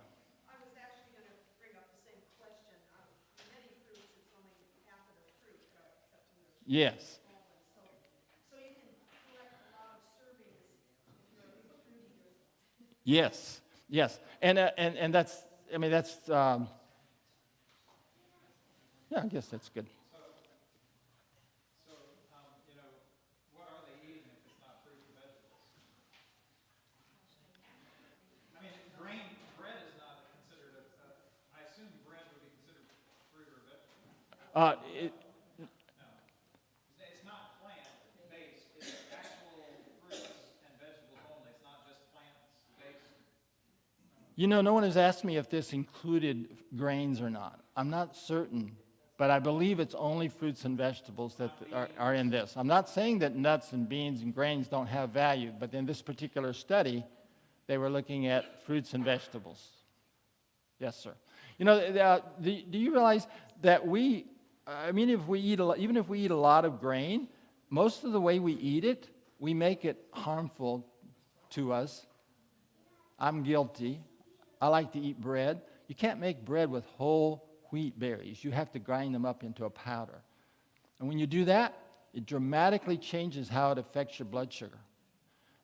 I was actually going to bring up the same question. Many fruits, it's only half of the fruit, except when there's Yes. small ones. So you can collect a lot of servings if you're a big fruit eater. Yes. Yes. And that's, I mean, that's, yeah, I guess that's good. So, what are they eating if it's not fruits and vegetables? I mean, bread is not considered, I assume bread would be considered fruit or vegetable. No. It's not plant-based, it's actual fruits and vegetables only. It's not just plants-based. No one has asked me if this included grains or not. I'm not certain, but I believe it's only fruits and vegetables that are in this. I'm not saying that nuts and beans and grains don't have value, but in this particular study, they were looking at fruits and vegetables. Yes, sir. Do you realize that even if we eat a lot of grain, most of the way we eat it, we make it harmful to us. I'm guilty. I like to eat bread. You can't make bread with whole wheat berries. You have to grind them up into a powder. And when you do that, it dramatically changes how it affects your blood sugar.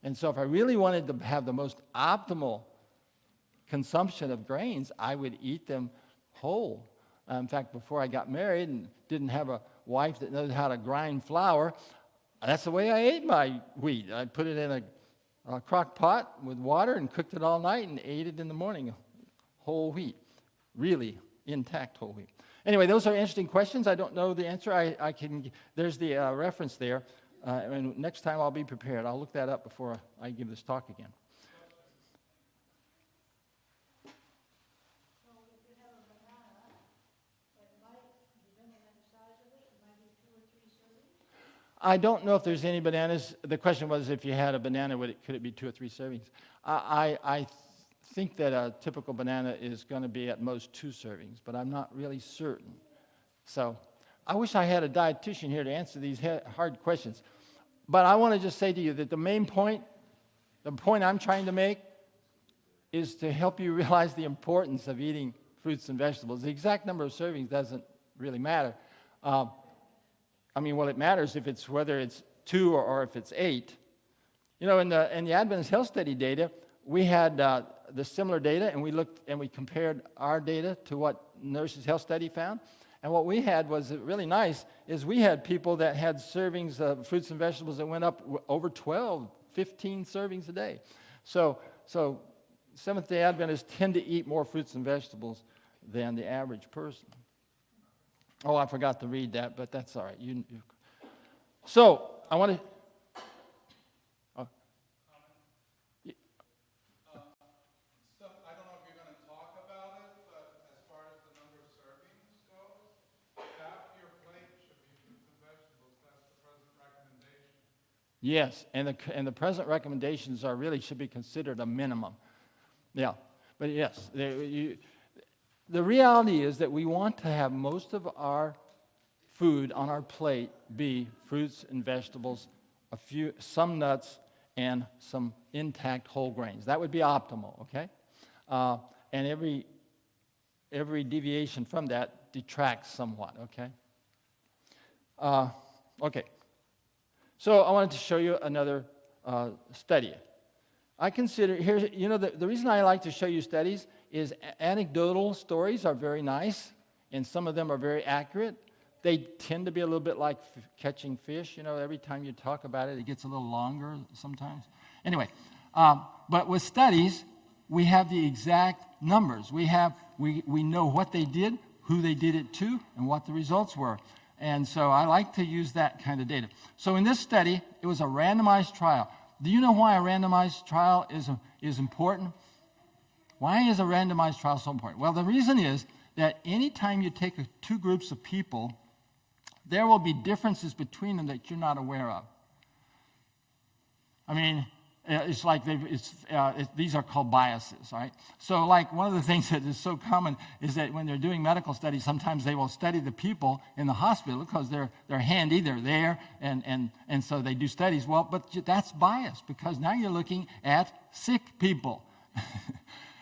And so if I really wanted to have the most optimal consumption of grains, I would eat them whole. In fact, before I got married and didn't have a wife that knows how to grind flour, that's the way I ate my wheat. I put it in a crock pot with water and cooked it all night and ate it in the morning, whole wheat, really intact whole wheat. Anyway, those are interesting questions. I don't know the answer. I can. There's the reference there, and next time I'll be prepared. I'll look that up before I give this talk again. I don't know if there's any bananas. The question was if you had a banana, could it be 2 or 3 servings? I think that a typical banana is going to be at most 2 servings, but I'm not really certain. So I wish I had a dietitian here to answer these hard questions. But I want to just say to you that the point I'm trying to make is to help you realize the importance of eating fruits and vegetables. The exact number of servings doesn't really matter. It matters whether it's 2 or if it's 8. In the Adventist health study data, we had the similar data, and we looked and we compared our data to what Nurses Health Study found. And what we had was really nice is we had people that had servings of fruits and vegetables that went up over 12, 15 servings a day. So Seventh-day Adventists tend to eat more fruits and vegetables than the average person. Oh, I forgot to read that, but that's all right. So I want to. So I don't know if you're going to talk about it, but as far as the number of servings goes, half your plate should be fruits and vegetables. That's the present recommendation. Yes, and the present recommendations should be considered a minimum. Yeah, but yes, the reality is that we want to have most of our food on our plate be fruits and vegetables, some nuts, and some intact whole grains. That would be optimal, okay? And every deviation from that detracts somewhat, okay? Okay. So I wanted to show you another study. I consider, the reason I like to show you studies is anecdotal stories are very nice, and some of them are very accurate. They tend to be a little bit like catching fish. Every time you talk about it, it gets a little longer sometimes. Anyway, but with studies, we have the exact numbers. We know what they did, who they did it to, and what the results were. And so I like to use that kind of data. So in this study, it was a randomized trial. Do you know why a randomized trial is important? Why is a randomized trial so important? Well, the reason is that anytime you take 2 groups of people, there will be differences between them that you're not aware of. It's like these are called biases, right? So like one of the things that is so common is that when they're doing medical studies, sometimes they will study the people in the hospital because they're handy, they're there, and so they do studies. Well, but that's bias because now you're looking at sick people.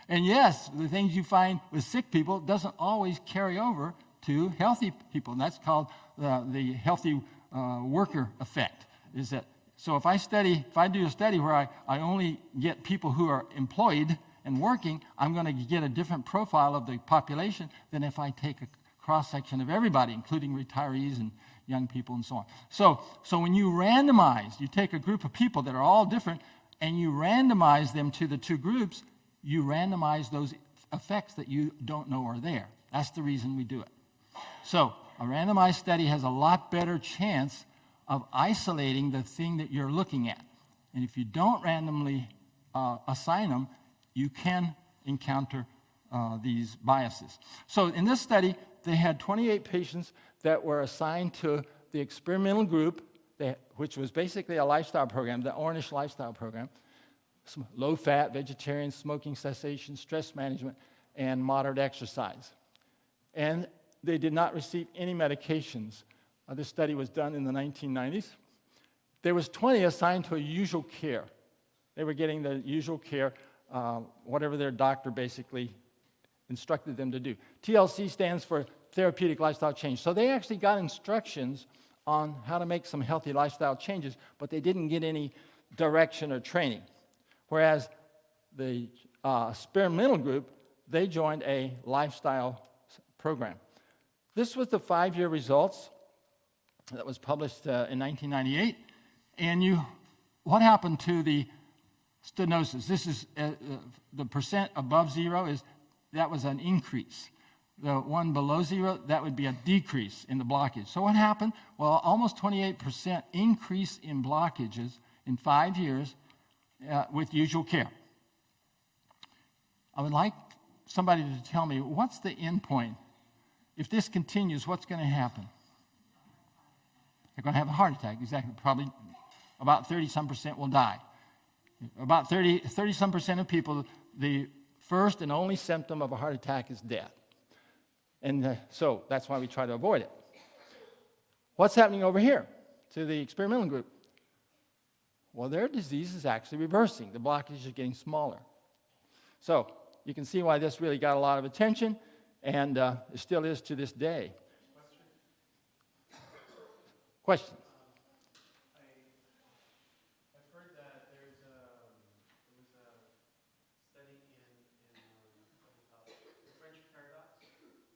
And yes, the things you find with sick people doesn't always carry over to healthy people, and that's called the healthy worker effect. Is that so? If I do a study where I only get people who are employed and working, I'm going to get a different profile of the population than if I take a cross section of everybody, including retirees and young people and so on. So when you randomize, you take a group of people that are all different, and you randomize them to the two groups. You randomize those effects that you don't know are there. That's the reason we do it. So a randomized study has a lot better chance of isolating the thing that you're looking at. And if you don't randomly assign them, you can encounter these biases. So in this study, they had 28 patients that were assigned to the experimental group, which was basically a lifestyle program, the Ornish lifestyle program. Low-fat, vegetarian, smoking cessation, stress management, and moderate exercise. And they did not receive any medications. This study was done in the 1990s. There was 20 assigned to a usual care. They were getting the usual care, whatever their doctor basically instructed them to do. TLC stands for Therapeutic Lifestyle Change. So they actually got instructions on how to make some healthy lifestyle changes, but they didn't get any direction or training. Whereas the experimental group, they joined a lifestyle program. This was the 5-year results that was published in 1998. And what happened to the stenosis? This is the percent above 0 that was an increase. The one below 0, that would be a decrease in the blockage. So what happened? Well, almost 28% increase in blockages in 5 years with usual care. I would like somebody to tell me, what's the end point? If this continues, what's going to happen? They're going to have a heart attack, exactly. Probably about 30-some% will die. About 30-some% of people, the first and only symptom of a heart attack is death. And so that's why we try to avoid it. What's happening over here to the experimental group? Well, their disease is actually reversing. The blockage is getting smaller. So you can see why this really got a lot of attention, and it still is to this day. Question? I've heard that there was a study in something called the French paradox,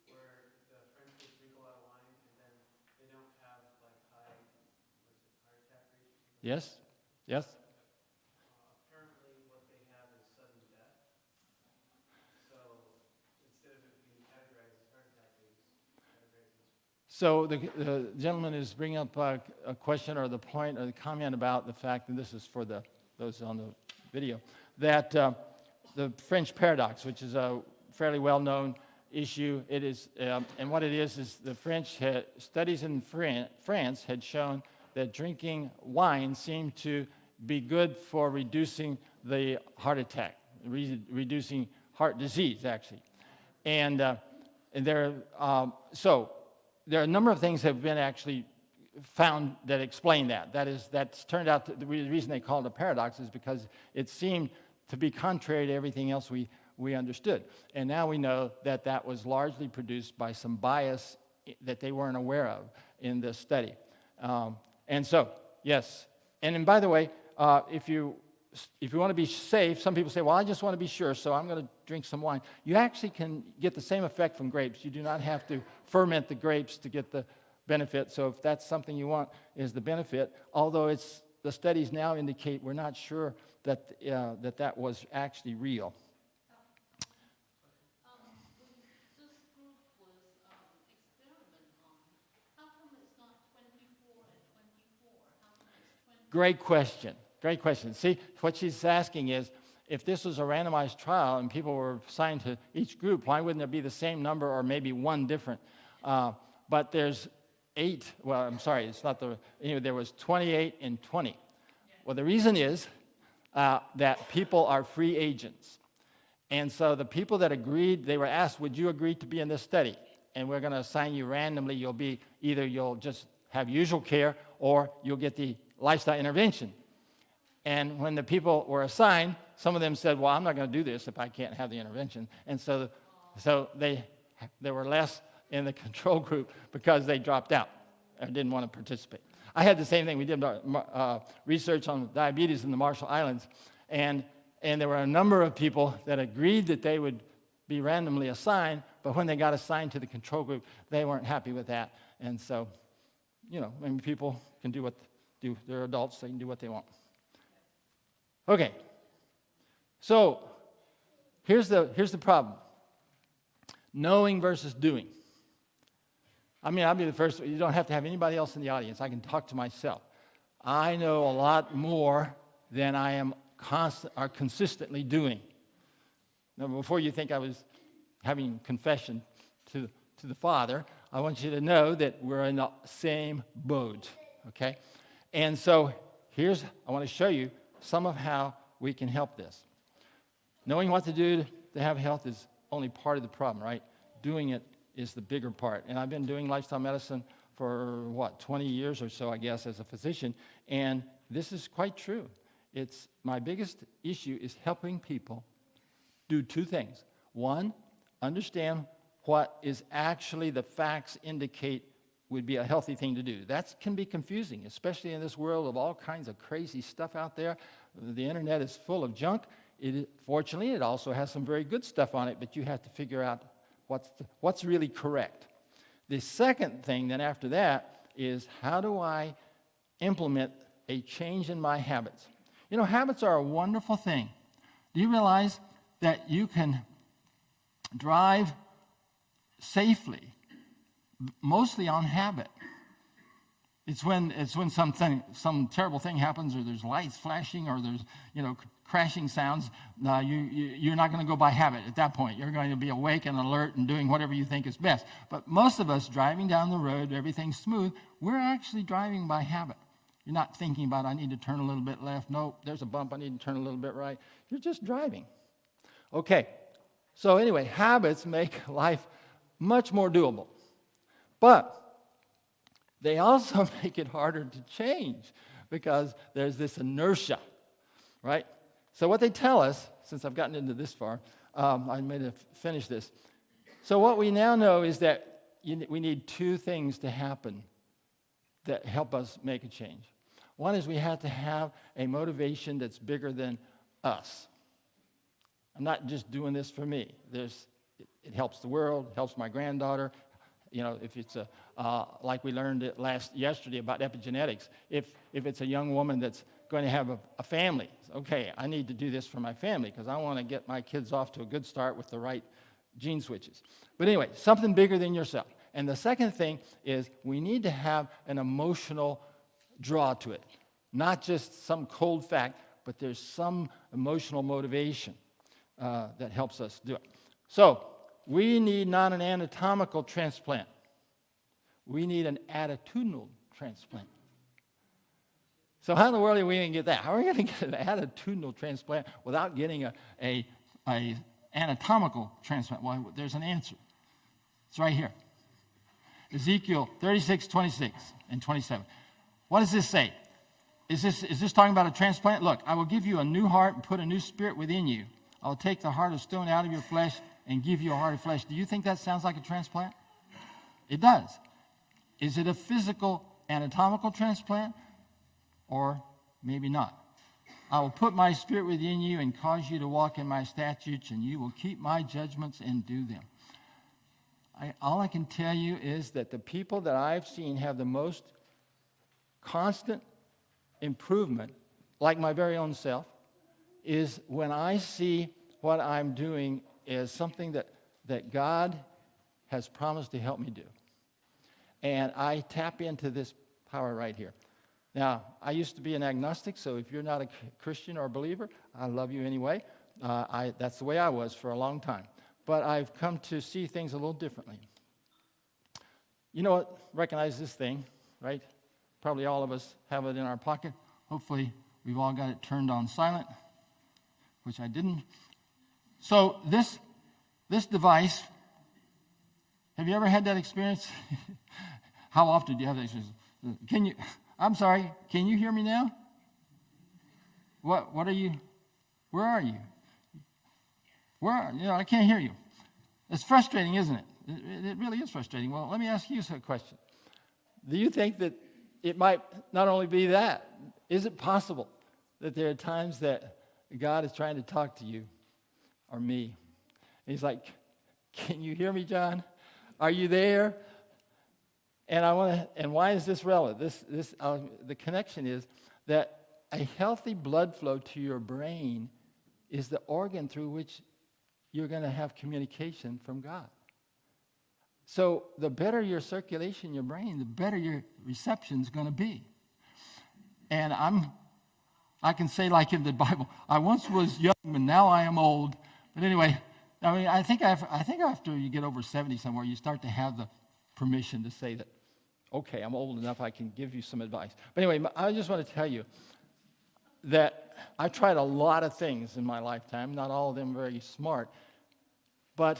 where the French would drink a lot of wine and then they don't have like heart attack rates. Yes? Yes? Apparently what they have is sudden death. So instead of it being categorized as heart attack rates, categorized as... So the gentleman is bringing up a question or the point or the comment about the fact, and this is for those on the video, that the French paradox, which is a fairly well-known issue, it is, and what it is the French studies in France had shown that drinking wine seemed to be good for reducing the heart attack, reducing heart disease, actually. So there are a number of things that have been actually found that explain that. That's turned out the reason they call it a paradox is because it seemed to be contrary to everything else we understood. And now we know that that was largely produced by some bias that they weren't aware of in this study. And so, yes. And then, by the way, if you want to be safe, some people say, well, I just want to be sure, so I'm going to drink some wine. You actually can get the same effect from grapes. You do not have to ferment the grapes to get the benefit. So if that's something you want is the benefit, although the studies now indicate we're not sure that that was actually real. Great question. Great question. See, what she's asking is, if this was a randomized trial and people were assigned to each group, why wouldn't there be the same number or maybe one different? But there's 8. Well, I'm sorry, it's not there was 28 and 20. Well, the reason is that people are free agents. And so the people that agreed, they were asked, would you agree to be in this study? And we're going to assign you randomly. You'll just have usual care, or you'll get the lifestyle intervention. And when the people were assigned, some of them said, well, I'm not going to do this if I can't have the intervention. And so there were less in the control group because they dropped out or didn't want to participate. I had the same thing. We did research on diabetes in the Marshall Islands, and there were a number of people that agreed that they would be randomly assigned, but when they got assigned to the control group, they weren't happy with that. And so, when people can do they're adults, they can do what they want. Okay, so here's the problem. Knowing versus doing. I mean, I'll be the first. You don't have to have anybody else in the audience. I can talk to myself. I know a lot more than I am consistently doing. Now, before you think I was having confession to the Father, I want you to know that we're in the same boat, okay? And so I want to show you some of how we can help this. Knowing what to do to have health is only part of the problem, right? Doing it is the bigger part. And I've been doing lifestyle medicine for, 20 years or so, I guess, as a physician, and this is quite true. My biggest issue is helping people do two things. One, understand what is actually the facts indicate would be a healthy thing to do. That can be confusing, especially in this world of all kinds of crazy stuff out there. The internet is full of junk. Fortunately, it also has some very good stuff on it, but you have to figure out what's really correct. The second thing then after that is, how do I implement a change in my habits? Habits are a wonderful thing. Do you realize that you can drive safely, mostly on habit? It's when some terrible thing happens, or there's lights flashing, or there's crashing sounds. You're not going to go by habit at that point. You're going to be awake and alert and doing whatever you think is best. But most of us driving down the road, everything's smooth. We're actually driving by habit. You're not thinking about, I need to turn a little bit left. Nope, there's a bump, I need to turn a little bit right. You're just driving. Okay, so anyway, habits make life much more doable. But they also make it harder to change because there's this inertia, right? So what they tell us, since I've gotten into this far, I may have finished this. So what we now know is that we need two things to happen that help us make a change. One is we have to have a motivation that's bigger than us. I'm not just doing this for me. It helps the world, helps my granddaughter. If it's like we learned it yesterday about epigenetics, if it's a young woman that's going to have a family, okay, I need to do this for my family because I want to get my kids off to a good start with the right gene switches. But anyway, something bigger than yourself. And the second thing is we need to have an emotional draw to it. Not just some cold fact, but there's some emotional motivation that helps us do it. So we need not an anatomical transplant. We need an attitudinal transplant. So how in the world are we going to get that? How are we going to get an attitudinal transplant without getting a anatomical transplant? Well, there's an answer. It's right here. Ezekiel 36, 26 and 27. What does this say? Is this talking about a transplant? Look, I will give you a new heart and put a new spirit within you. I will take the heart of stone out of your flesh and give you a heart of flesh. Do you think that sounds like a transplant? It does. Is it a physical anatomical transplant? Or maybe not. I will put my spirit within you and cause you to walk in my statutes, and you will keep my judgments and do them. All I can tell you is that the people that I've seen have the most constant improvement, like my very own self, is when I see what I'm doing is something that God has promised to help me do. And I tap into this power right here. Now, I used to be an agnostic, so if you're not a Christian or a believer, I love you anyway. That's the way I was for a long time. But I've come to see things a little differently. You know what? Recognize this thing, right? Probably all of us have it in our pocket. Hopefully, we've all got it turned on silent. which I didn't. So this device, have you ever had that experience? How often do you have that experience? I'm sorry, can you hear me now? What are you, where are you? I can't hear you. It's frustrating, isn't it? It really is frustrating. Well, let me ask you a question. Do you think that it might not only be that? Is it possible that there are times that God is trying to talk to you or me? And he's like, can you hear me, John? Are you there? And why is this relevant? The connection is that a healthy blood flow to your brain is the organ through which you're going to have communication from God. So the better your circulation in your brain, the better your reception is going to be. And I can say, like in the Bible, I once was young, but now I am old. But anyway, I think after you get over 70 somewhere, you start to have the permission to say that, okay, I'm old enough, I can give you some advice. But anyway, I just want to tell you that I tried a lot of things in my lifetime, not all of them very smart, but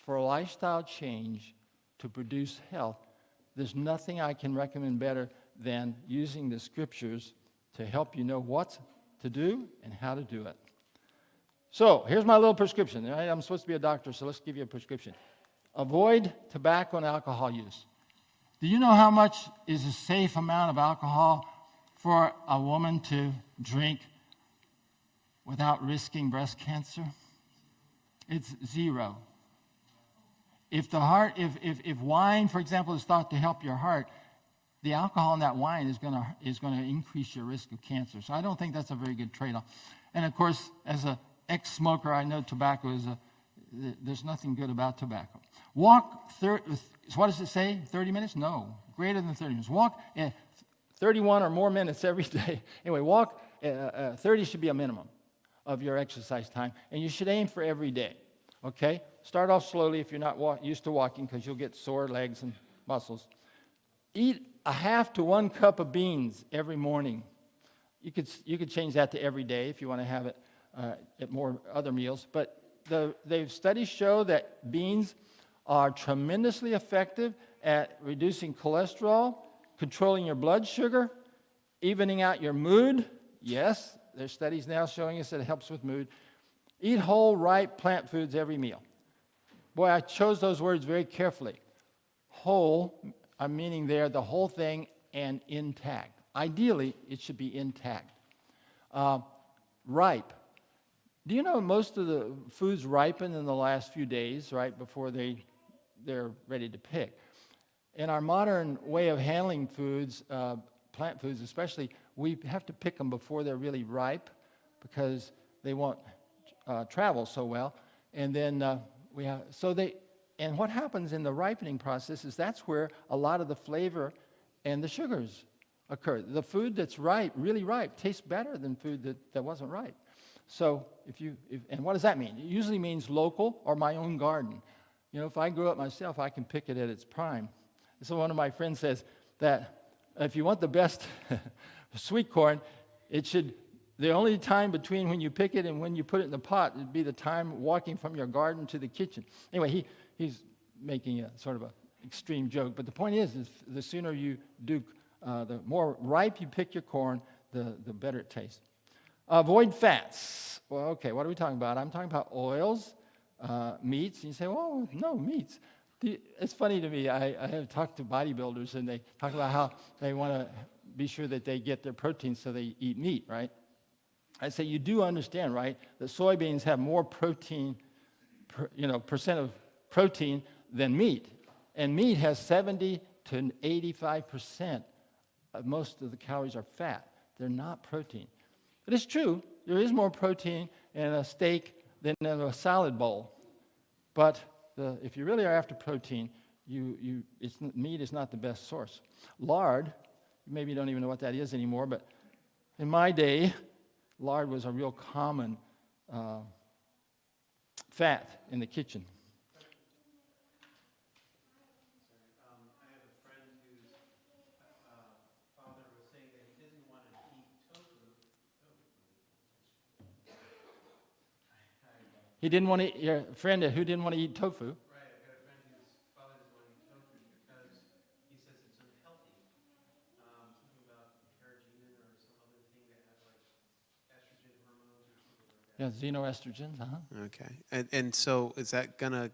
for a lifestyle change to produce health, there's nothing I can recommend better than using the scriptures to help you know what to do and how to do it. So here's my little prescription. Right? I'm supposed to be a doctor, so let's give you a prescription. Avoid tobacco and alcohol use. Do you know how much is a safe amount of alcohol for a woman to drink without risking breast cancer? It's 0. If wine, for example, is thought to help your heart, the alcohol in that wine is going to increase your risk of cancer. So I don't think that's a very good trade-off. And of course, as an ex-smoker, I know tobacco there's nothing good about tobacco. Walk, what does it say? 30 minutes? No, greater than 30 minutes. Walk 31 or more minutes every day. Anyway, walk 30 should be a minimum of your exercise time, and you should aim for every day. Okay? Start off slowly if you're not used to walking, because you'll get sore legs and muscles. Eat a half to 1 cup of beans every morning. You could change that to every day if you want to have it at more other meals. But studies show that beans are tremendously effective at reducing cholesterol, controlling your blood sugar, evening out your mood. Yes, there's studies now showing us that it helps with mood. Eat whole, ripe plant foods every meal. Boy, I chose those words very carefully. Whole, I'm meaning there the whole thing and intact. Ideally, it should be intact. Ripe. Do you know most of the foods ripen in the last few days, right, before they're ready to pick? In our modern way of handling foods, plant foods especially, we have to pick them before they're really ripe because they won't travel so well. And then and what happens in the ripening process is that's where a lot of the flavor and the sugars occur. The food that's ripe, really ripe, tastes better than food that wasn't ripe. So and what does that mean? It usually means local or my own garden. You know, if I grow it myself, I can pick it at its prime. So one of my friends says that if you want the best sweet corn, the only time between when you pick it and when you put it in the pot would be the time walking from your garden to the kitchen. Anyway, he's making a sort of an extreme joke, but the point is the sooner you do, the more ripe you pick your corn, the better it tastes. Avoid fats. Well, okay, what are we talking about? I'm talking about oils, meats. And you say, oh, no, meats. It's funny to me. I have talked to bodybuilders, and they talk about how they want to be sure that they get their protein, so they eat meat, right? I say, you do understand, right, that soybeans have more protein, percent of protein than meat. And meat has 70 to 85% of most of the calories are fat. They're not protein. But it's true, there is more protein in a steak than in a salad bowl. But if you really are after protein, meat is not the best source. Lard, maybe you don't even know what that is anymore, but in my day, lard was a real common fat in the kitchen. I have a friend whose father was saying that he doesn't want to eat tofu. He didn't want to, your friend who didn't want to eat tofu. Right, I've got a friend whose father doesn't want to eat tofu because he says it's unhealthy. Something about carrageenan or some other thing that has like estrogen hormones or something like that. Yeah, xenoestrogens, Okay. And so is that going to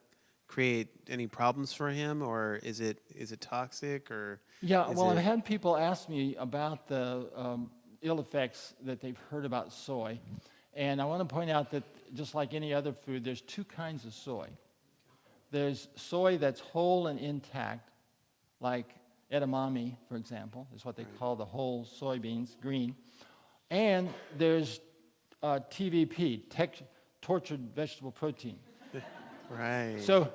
create any problems for him, or is it toxic, or Yeah, is well, it- I've had people ask me about the ill effects that they've heard about soy. And I want to point out that just like any other food, there's two kinds of soy. There's soy that's whole and intact, like edamame, for example, is what they call the whole soybeans, green. And there's TVP, tortured vegetable protein. Right. So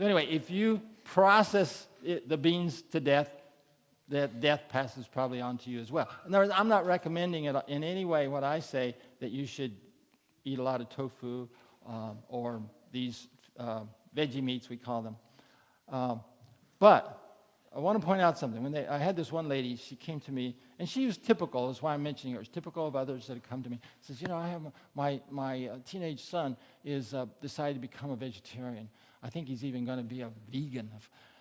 anyway, if you process the beans to death, that death passes probably on to you as well. In other words, I'm not recommending it in any way what I say that you should eat a lot of tofu or these veggie meats, we call them. But I want to point out something. I had this one lady, she came to me, and she was typical, that's why I'm mentioning her. It's typical of others that have come to me. Says, I have my teenage son is decided to become a vegetarian. I think he's even going to be a vegan.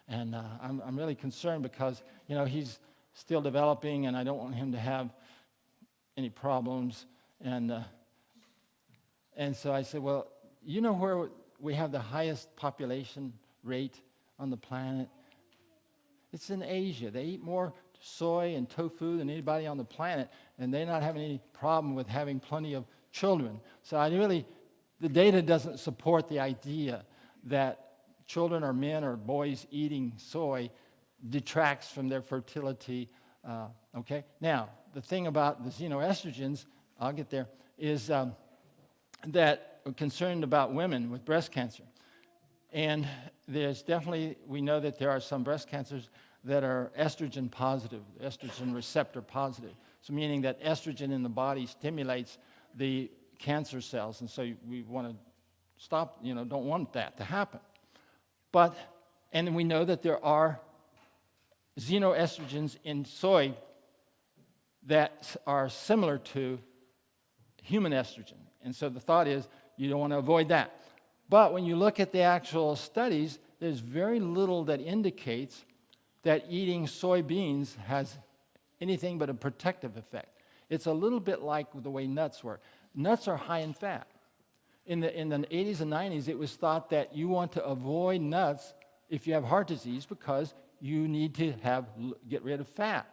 And I'm really concerned because, he's still developing, and I don't want him to have any problems. And so I said, well, you know where we have the highest population rate on the planet? It's in Asia. They eat more soy and tofu than anybody on the planet, and they're not having any problem with having plenty of children. So the data doesn't support the idea that children or men or boys eating soy detracts from their fertility, okay? Now, the thing about the xenoestrogens, I'll get there, is that we're concerned about women with breast cancer. And we know that there are some breast cancers that are estrogen positive, estrogen receptor positive. So meaning that estrogen in the body stimulates the cancer cells. And so we want to stop, don't want that to happen. And we know that there are xenoestrogens in soy that are similar to human estrogen. And so the thought is you don't want to avoid that. But when you look at the actual studies, there's very little that indicates that eating soybeans has anything but a protective effect. It's a little bit like the way nuts work. Nuts are high in fat. In the 80s and 90s, it was thought that you want to avoid nuts if you have heart disease because you need to get rid of fat.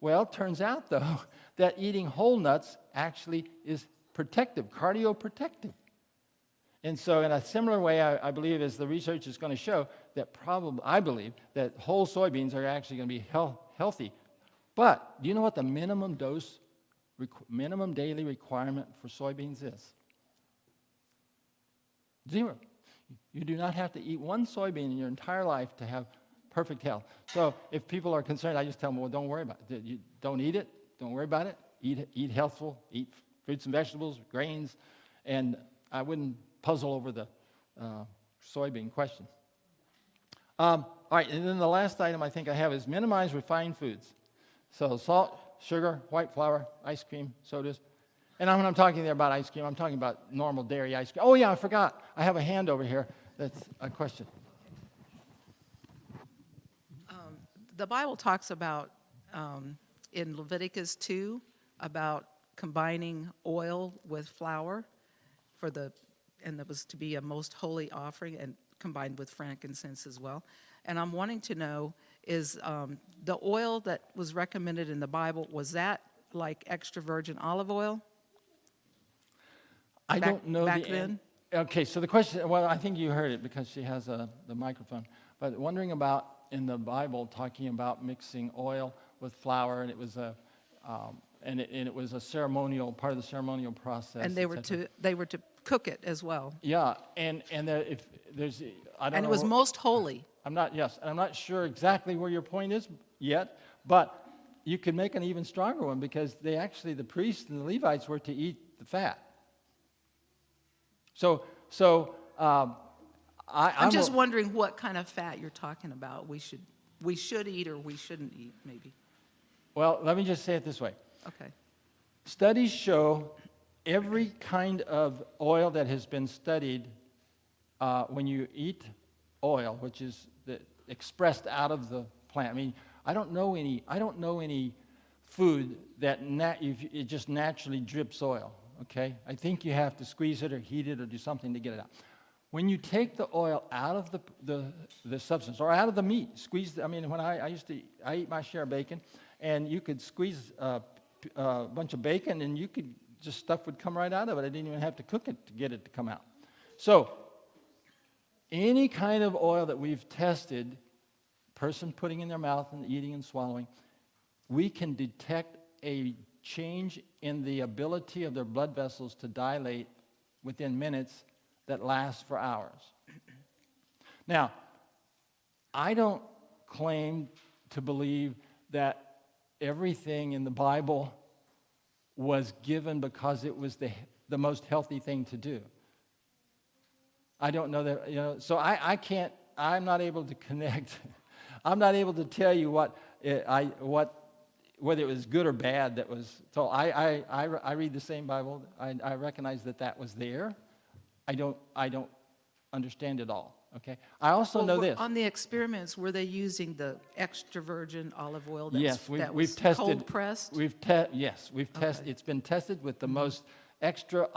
Well, it turns out, though, that eating whole nuts actually is protective, cardioprotective. And so in a similar way, I believe, as the research is going to show, I believe that whole soybeans are actually going to be healthy. But do you know what the minimum daily requirement for soybeans is? 0. You do not have to eat one soybean in your entire life to have perfect health. So if people are concerned, I just tell them, well, don't worry about it. You don't eat it. Don't worry about it. Eat healthful. Eat fruits and vegetables, grains. And I wouldn't puzzle over the soybean question. All right, and then the last item I think I have is minimize refined foods. So salt, sugar, white flour, ice cream, sodas. And when I'm talking there about ice cream, I'm talking about normal dairy ice cream. Oh, yeah, I forgot. I have a hand over here. That's a question. The Bible talks about, in Leviticus 2, about combining oil with flour and that was to be a most holy offering and combined with frankincense as well. And I'm wanting to know, is the oil that was recommended in the Bible, was that like extra virgin olive oil? I don't know back then. Okay, so the question, well, I think you heard it because she has the microphone. But wondering about in the Bible talking about mixing oil with flour, and it was a it was a ceremonial part of the ceremonial process. And they were to cook it as well. Yeah, and there, if there's I don't know. And it was most holy. I'm not sure exactly where your point is yet, but you could make an even stronger one because the priests and the Levites were to eat the fat. I'm just wondering what kind of fat you're talking about. We should eat or we shouldn't eat, maybe. Well, let me just say it this way. Okay. Studies show every kind of oil that has been studied, when you eat oil, which is expressed out of the plant. I mean, I don't know any food that it just naturally drips oil. Okay, I think you have to squeeze it or heat it or do something to get it out. When you take the oil out of the substance or out of the meat, I mean, when I eat my share of bacon, and you could squeeze a bunch of bacon, and stuff would come right out of it. I didn't even have to cook it to get it to come out. So, any kind of oil that we've tested, person putting in their mouth and eating and swallowing, we can detect a change in the ability of their blood vessels to dilate within minutes that lasts for hours. Now, I don't claim to believe that everything in the Bible was given because it was the most healthy thing to do. I don't know that, so I'm not able to connect. I'm not able to tell you whether it was good or bad that was told. I read the same Bible. I recognize that was there. I don't understand it all. Okay. I also know this. On the experiments, were they using the extra virgin olive oil that we've tested, cold pressed? We've tested. It's been tested with the most extra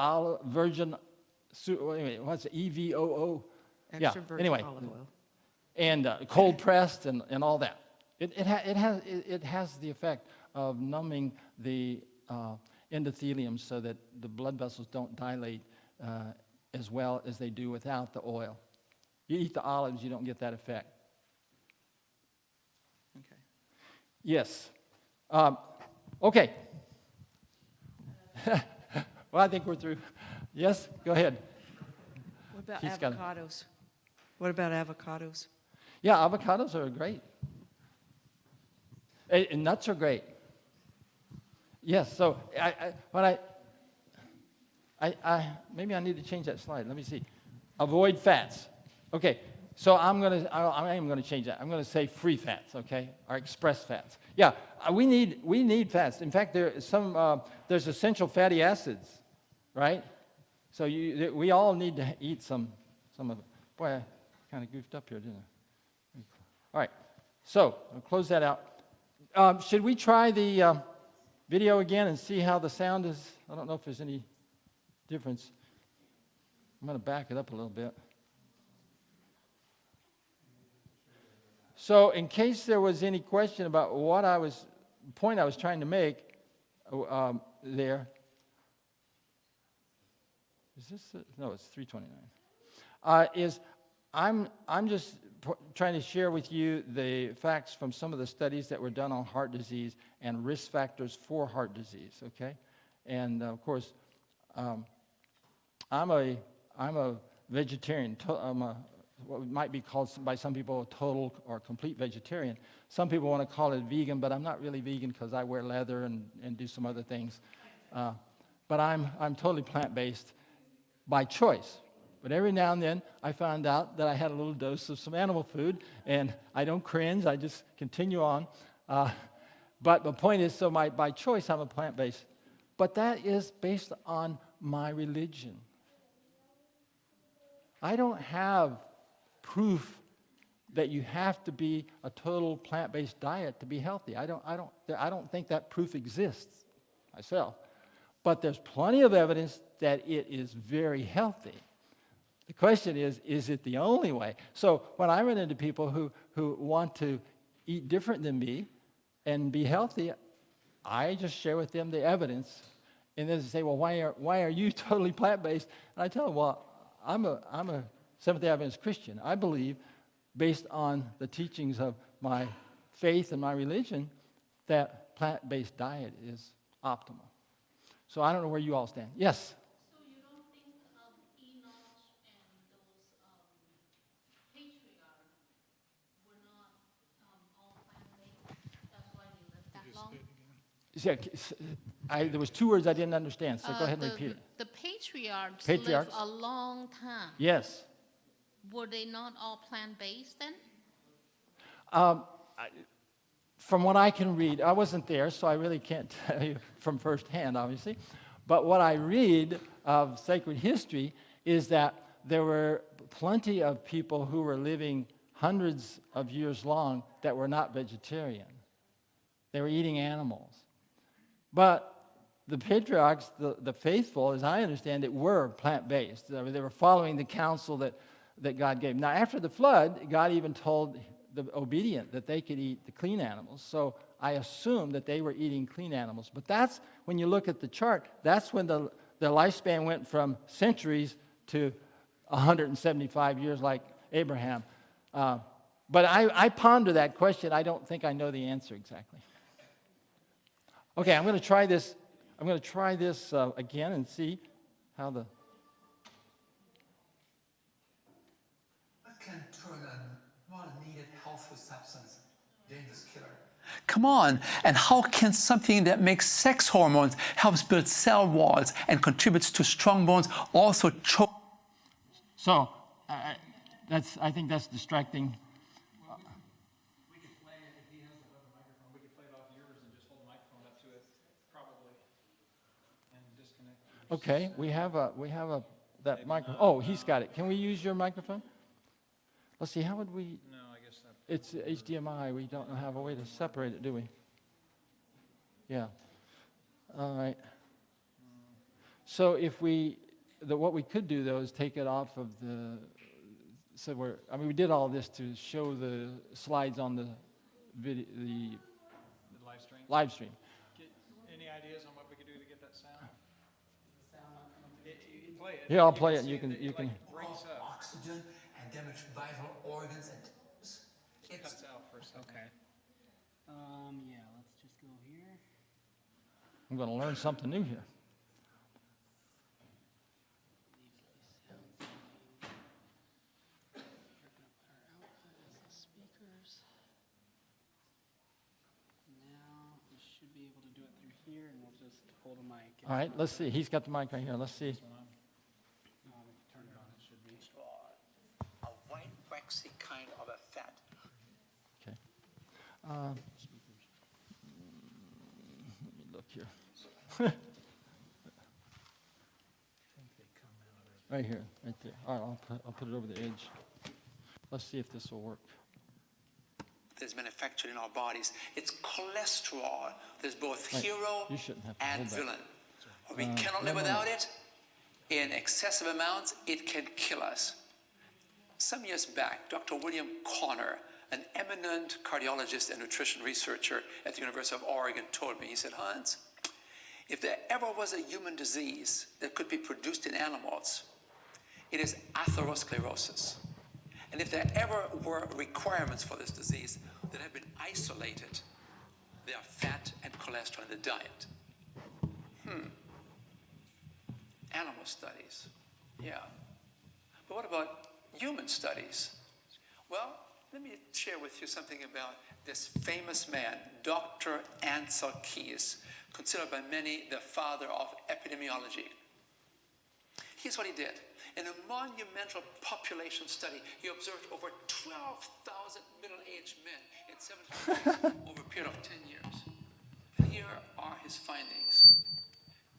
virgin. What's it? EVOO? Extra virgin olive oil. And cold pressed and all that. It has the effect of numbing the endothelium so that the blood vessels don't dilate as well as they do without the oil. You eat the olives, you don't get that effect. Okay. Yes. Okay. Well, I think we're through. Yes, go ahead. What about He's got avocados? What about avocados? Yeah, avocados are great. And nuts are great. Yes, so maybe I need to change that slide. Let me see. Avoid fats. Okay, so I am going to change that. I'm going to say free fats, okay, or express fats. Yeah, we need fats. In fact, there's essential fatty acids, right? So we all need to eat some of it. Boy, I kind of goofed up here, didn't I? All right, so I'll close that out. Should we try the video again and see how the sound is? I don't know if there's any difference. I'm going to back it up a little bit. So in case there was any question about point I was trying to make there. Is this, no, it's 329. I'm just trying to share with you the facts from some of the studies that were done on heart disease and risk factors for heart disease, okay? And of course, I'm a vegetarian. I'm what might be called by some people a total or complete vegetarian. Some people want to call it vegan, but I'm not really vegan because I wear leather and do some other things. But I'm totally plant-based by choice. But every now and then, I found out that I had a little dose of some animal food, and I don't cringe. I just continue on. But the point is, so by choice, I'm a plant-based. But that is based on my religion. I don't have proof that you have to be a total plant-based diet to be healthy. I don't think that proof exists myself. But there's plenty of evidence that it is very healthy. The question is it the only way? So when I run into people who want to eat different than me and be healthy, I just share with them the evidence. And then they say, well, why are you totally plant-based? And I tell them, well, I'm a Seventh-day Adventist Christian. I believe, based on the teachings of my faith and my religion, that plant-based diet is optimal. So I don't know where you all stand. Yes? So you don't think Enoch and those patriarchs were not all plant-based? That's why they lived that long? There was two words I didn't understand, so go ahead and repeat it. The patriarchs lived a long time. Yes. Were they not all plant-based then? From what I can read, I wasn't there, so I really can't tell you from firsthand, obviously. But what I read of sacred history is that there were plenty of people who were living hundreds of years long that were not vegetarian. They were eating animals. But the patriarchs, the faithful, as I understand it, were plant-based. I mean, they were following the counsel that God gave. Now, after the flood, God even told the obedient that they could eat the clean animals. So I assume that they were eating clean animals. But that's, when you look at the chart, that's when the lifespan went from centuries to 175 years like Abraham. But I ponder that question. I don't think I know the answer exactly. Okay, I'm going to try this. I'm going to try this again and see how the... What can turn a non-needed healthful substance dangerous killer? Come on, and how can something that makes sex hormones, helps build cell walls, and contributes to strong bones also choke? So, I think that's distracting. We could play it, if he has another microphone, we could play it off yours and just hold the microphone up to it, probably, and disconnect. Okay, we have that microphone. Oh, he's got it. Can we use your microphone? Let's see, how would we... No, I guess that... It's HDMI. We don't have a way to separate it, do we? Yeah. All right. So if what we could do, though, is take it off of the... So we did all this to show the slides on the video, the live stream. Live stream. Any ideas on what we could do to get that sound? Play it. Here, I'll play it. And you can. Breaks up. Oxygen and damage vital organs and it cuts out for a second. Okay. Yeah, let's just go here. I'm going to learn something new here. Be able to do it through here, and we'll just hold a mic. All right, let's see. He's got the mic right here. Let's see. If you turn it on, it should be. A white, waxy kind of a fat. Okay. Let me look here. Right here, right there. All right, I'll put it over the edge. Let's see if this will work. That's manufactured in our bodies. It's cholesterol. There's both hero and villain. We cannot live without it. In excessive amounts, it can kill us. Some years back, Dr. William Connor, an eminent cardiologist and nutrition researcher at the University of Oregon, told me, he said, Hans, if there ever was a human disease that could be produced in animals, it is atherosclerosis. And if there ever were requirements for this disease that have been isolated, they are fat and cholesterol in the diet. Animal studies, yeah. But what about human studies? Well, let me share with you something about this famous man, Dr. Ancel Keys, considered by many the father of epidemiology. Here's what he did. In a monumental population study, he observed over 12,000 middle-aged men in 7 countries over a period of 10 years. And here are his findings.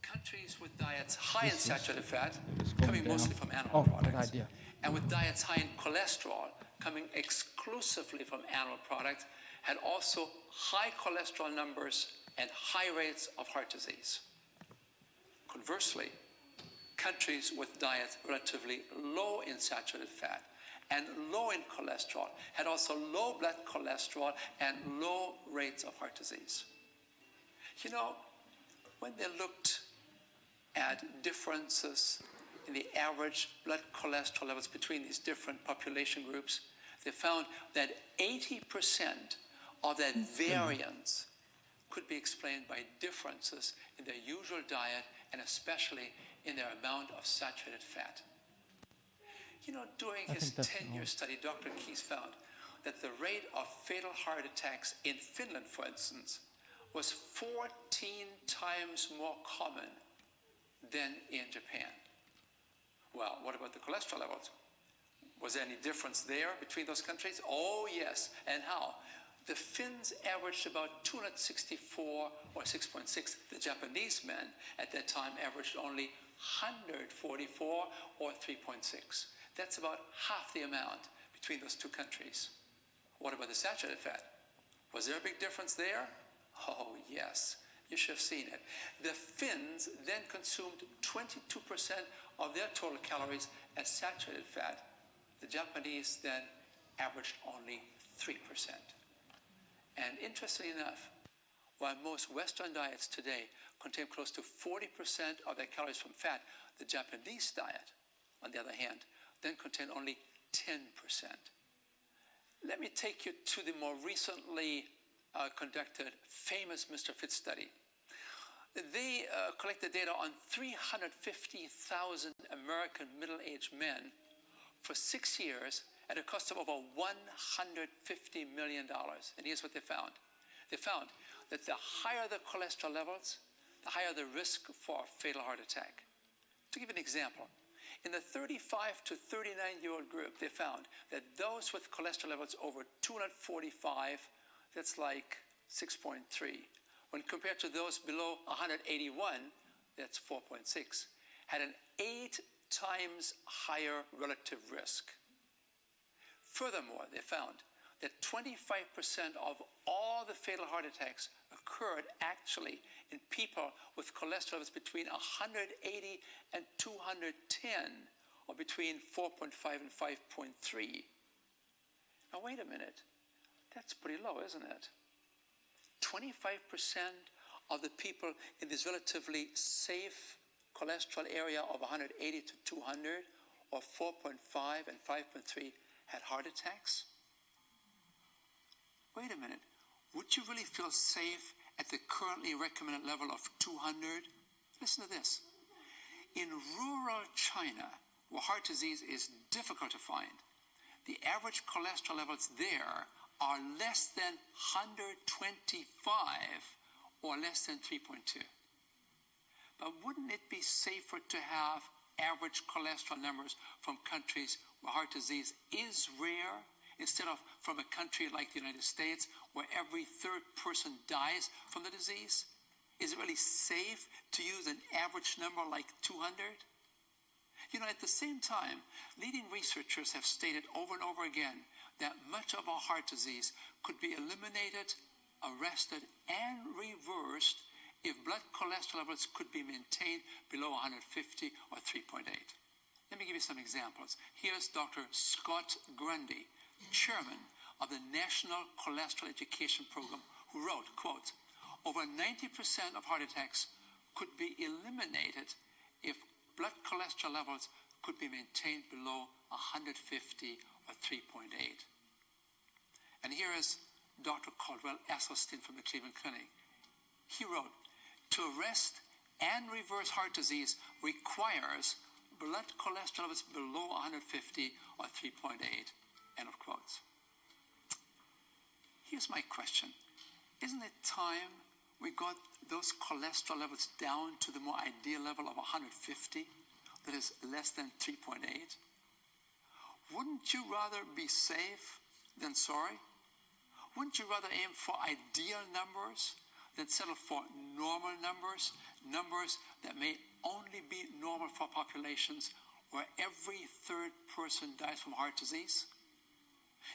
Countries with diets high in saturated fat, coming mostly from animal products, and with diets high in cholesterol, coming exclusively from animal products, had also high cholesterol numbers and high rates of heart disease. Conversely, countries with diets relatively low in saturated fat and low in cholesterol had also low blood cholesterol and low rates of heart disease. You know, when they looked at differences in the average blood cholesterol levels between these different population groups, they found that 80% of that variance could be explained by differences in their usual diet and especially in their amount of saturated fat. You know, during his 10-year study, Dr. Keys found that the rate of fatal heart attacks in Finland, for instance, was 14 times more common than in Japan. Well, what about the cholesterol levels? Was there any difference there between those countries? Oh, yes. And how? The Finns averaged about 264 or 6.6. The Japanese men at that time averaged only 144 or 3.6. That's about half the amount between those two countries. What about the saturated fat? Was there a big difference there? Oh, yes. You should have seen it. The Finns then consumed 22% of their total calories as saturated fat. The Japanese then averaged only 3%. And interestingly enough, while most Western diets today contain close to 40% of their calories from fat, the Japanese diet, on the other hand, then contained only 10%. Let me take you to the more recently conducted famous Mr. Fit study. They collected data on 350,000 American middle-aged men for 6 years at a cost of over $150 million. And here's what they found. They found that the higher the cholesterol levels, the higher the risk for a fatal heart attack. To give an example, in the 35 to 39-year-old group, they found that those with cholesterol levels over 245, that's like 6.3. When compared to those below 181, that's 4.6, had an 8 times higher relative risk. Furthermore, they found that 25% of all the fatal heart attacks occurred actually in people with cholesterol levels between 180 and 210, or between 4.5 and 5.3. Now wait a minute, that's pretty low, isn't it? 25% of the people in this relatively safe cholesterol area of 180 to 200, or 4.5 and 5.3, had heart attacks? Wait a minute, would you really feel safe at the currently recommended level of 200? Listen to this. In rural China, where heart disease is difficult to find, the average cholesterol levels there are less than 125 or less than 3.2. But wouldn't it be safer to have average cholesterol numbers from countries where heart disease is rare, instead of from a country like the United States where every third person dies from the disease? Is it really safe to use an average number like 200? You know, at the same time, leading researchers have stated over and over again that much of our heart disease could be eliminated, arrested, and reversed if blood cholesterol levels could be maintained below 150 or 3.8. Let me give you some examples. Here's Dr. Scott Grundy, chairman of the National Cholesterol Education Program, who wrote, quote, over 90% of heart attacks could be eliminated if blood cholesterol levels could be maintained below 150 or 3.8. And here is Dr. Caldwell Esselstyn from the Cleveland Clinic. He wrote, to arrest and reverse heart disease requires blood cholesterol levels below 150 or 3.8, end of quotes. Here's my question. Isn't it time we got those cholesterol levels down to the more ideal level of 150, that is less than 3.8? Wouldn't you rather be safe than sorry? Wouldn't you rather aim for ideal numbers than settle for normal numbers, numbers that may only be normal for populations where every third person dies from heart disease?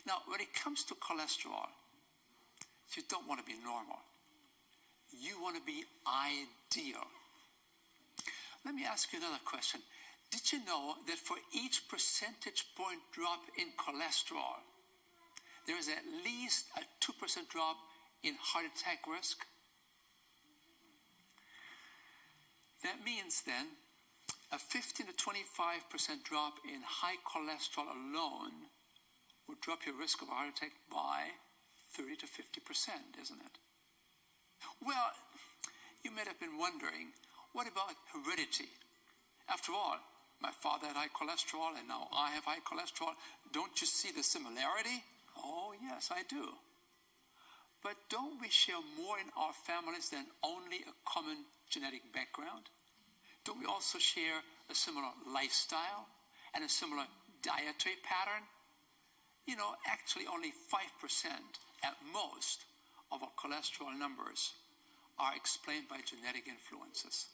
Now, when it comes to cholesterol, you don't want to be normal. You want to be ideal. Let me ask you another question. Did you know that for each percentage point drop in cholesterol, there is at least a 2% drop in heart attack risk? That means then a 15 to 25% drop in high cholesterol alone would drop your risk of a heart attack by 30 to 50%, isn't it? Well, you may have been wondering, what about heredity? After all, my father had high cholesterol and now I have high cholesterol. Don't you see the similarity? Oh, yes, I do. But don't we share more in our families than only a common genetic background? Don't we also share a similar lifestyle and a similar dietary pattern? You know, actually only 5% at most of our cholesterol numbers are explained by genetic influences.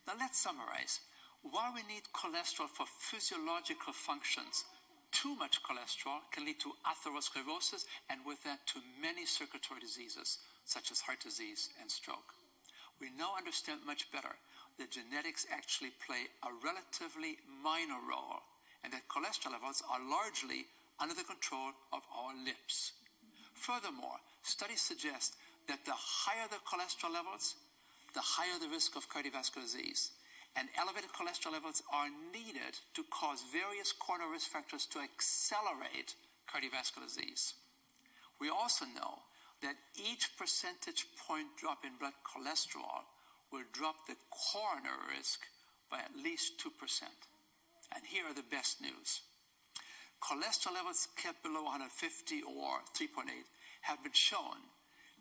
Now let's summarize. While we need cholesterol for physiological functions, too much cholesterol can lead to atherosclerosis and with that to many circulatory diseases such as heart disease and stroke. We now understand much better that genetics actually play a relatively minor role and that cholesterol levels are largely under the control of our lips. Furthermore, studies suggest that the higher the cholesterol levels, the higher the risk of cardiovascular disease. And elevated cholesterol levels are needed to cause various coronary risk factors to accelerate cardiovascular disease. We also know that each percentage point drop in blood cholesterol will drop the coronary risk by at least 2%. And here are the best news. Cholesterol levels kept below 150 or 3.8 have been shown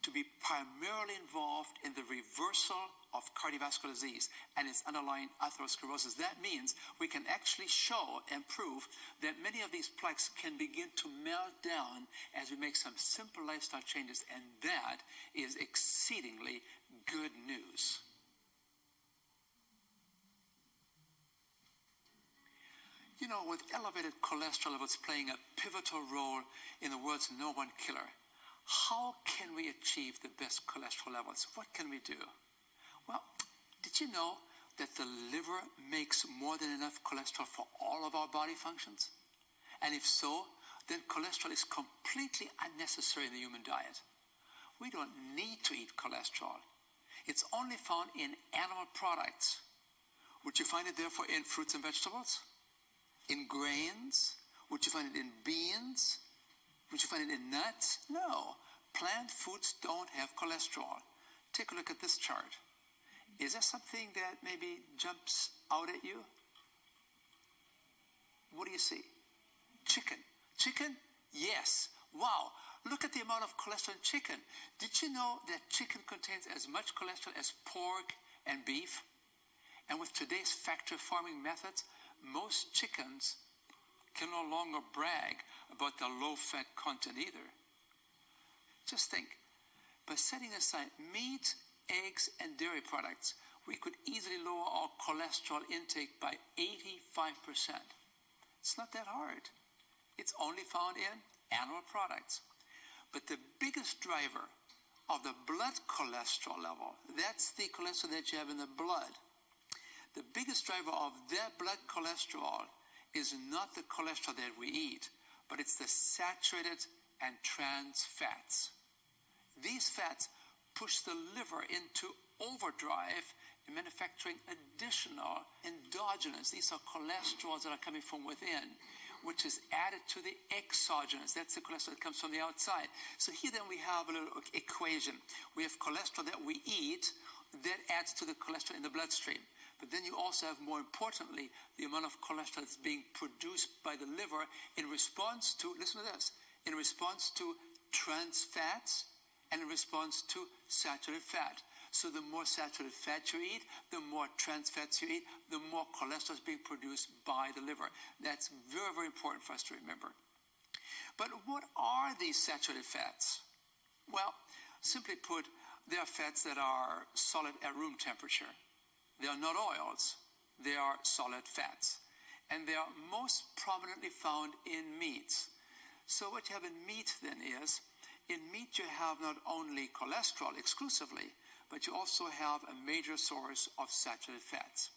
to be primarily involved in the reversal of cardiovascular disease and its underlying atherosclerosis. That means we can actually show and prove that many of these plaques can begin to melt down as we make some simple lifestyle changes, and that is exceedingly good news. You know, with elevated cholesterol levels playing a pivotal role in the world's number one killer, how can we achieve the best cholesterol levels? What can we do? Well, did you know that the liver makes more than enough cholesterol for all of our body functions? And if so, then cholesterol is completely unnecessary in the human diet. We don't need to eat cholesterol. It's only found in animal products. Would you find it therefore in fruits and vegetables? In grains? Would you find it in beans? Would you find it in nuts? No. Plant foods don't have cholesterol. Take a look at this chart. Is there something that maybe jumps out at you? What do you see? Chicken. Chicken? Yes. Wow. Look at the amount of cholesterol in chicken. Did you know that chicken contains as much cholesterol as pork and beef? And with today's factory farming methods, most chickens can no longer brag about the low-fat content either. Just think, by setting aside meat, eggs, and dairy products, we could easily lower our cholesterol intake by 85%. It's not that hard. It's only found in animal products. But the biggest driver of the blood cholesterol level, that's the cholesterol that you have in the blood. The biggest driver of that blood cholesterol is not the cholesterol that we eat, but it's the saturated and trans fats. These fats push the liver into overdrive in manufacturing additional endogenous. These are cholesterols that are coming from within, which is added to the exogenous. That's the cholesterol that comes from the outside. So here then we have a little equation. We have cholesterol that we eat that adds to the cholesterol in the bloodstream. But then you also have, more importantly, the amount of cholesterol that's being produced by the liver in response to, listen to this, in response to trans fats and in response to saturated fat. So the more saturated fat you eat, the more trans fats you eat, the more cholesterol is being produced by the liver. That's very, very important for us to remember. But what are these saturated fats? Well, simply put, they are fats that are solid at room temperature. They are not oils, they are solid fats. And they are most prominently found in meats. So what you have in meat then is, in meat you have not only cholesterol exclusively, but you also have a major source of saturated fats.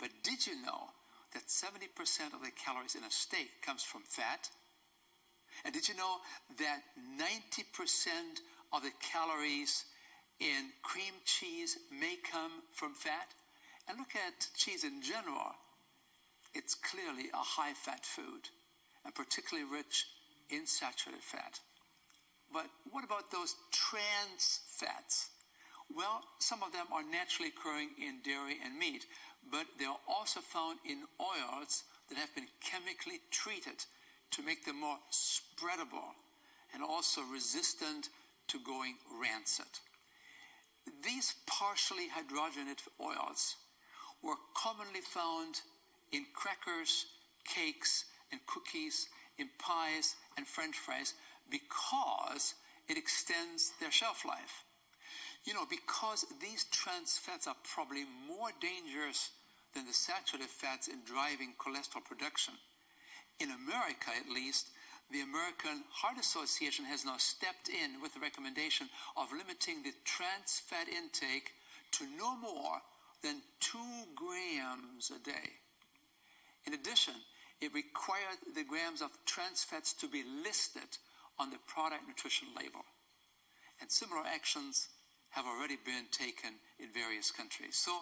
But did you know that 70% of the calories in a steak comes from fat? And did you know that 90% of the calories in cream cheese may come from fat? And look at cheese in general. It's clearly a high-fat food, and particularly rich in saturated fat. But what about those trans fats? Well, some of them are naturally occurring in dairy and meat, but they are also found in oils that have been chemically treated to make them more spreadable and also resistant to going rancid. These partially hydrogenated oils were commonly found in crackers, cakes, and cookies, in pies and French fries, because it extends their shelf life. You know, because these trans fats are probably more dangerous than the saturated fats in driving cholesterol production. In America, at least, the American Heart Association has now stepped in with the recommendation of limiting the trans fat intake to no more than 2 grams a day. In addition, it required the grams of trans fats to be listed on the product nutrition label. And similar actions have already been taken in various countries. So,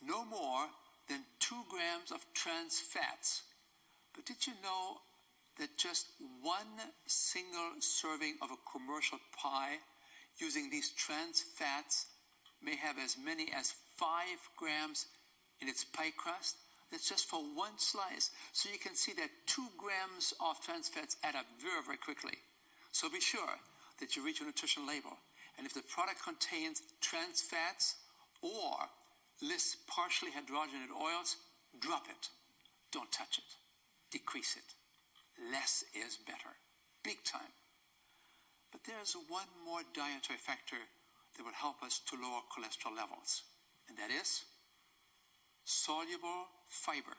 no more than 2 grams of trans fats. But did you know that just 1 single serving of a commercial pie using these trans fats may have as many as 5 grams in its pie crust? That's just for 1 slice. So you can see that 2 grams of trans fats add up very, very quickly. So be sure that you read your nutrition label. And if the product contains trans fats or lists partially hydrogenated oils, drop it. Don't touch it. Decrease it. Less is better. Big time. But there's one more dietary factor that will help us to lower cholesterol levels, and that is soluble fiber.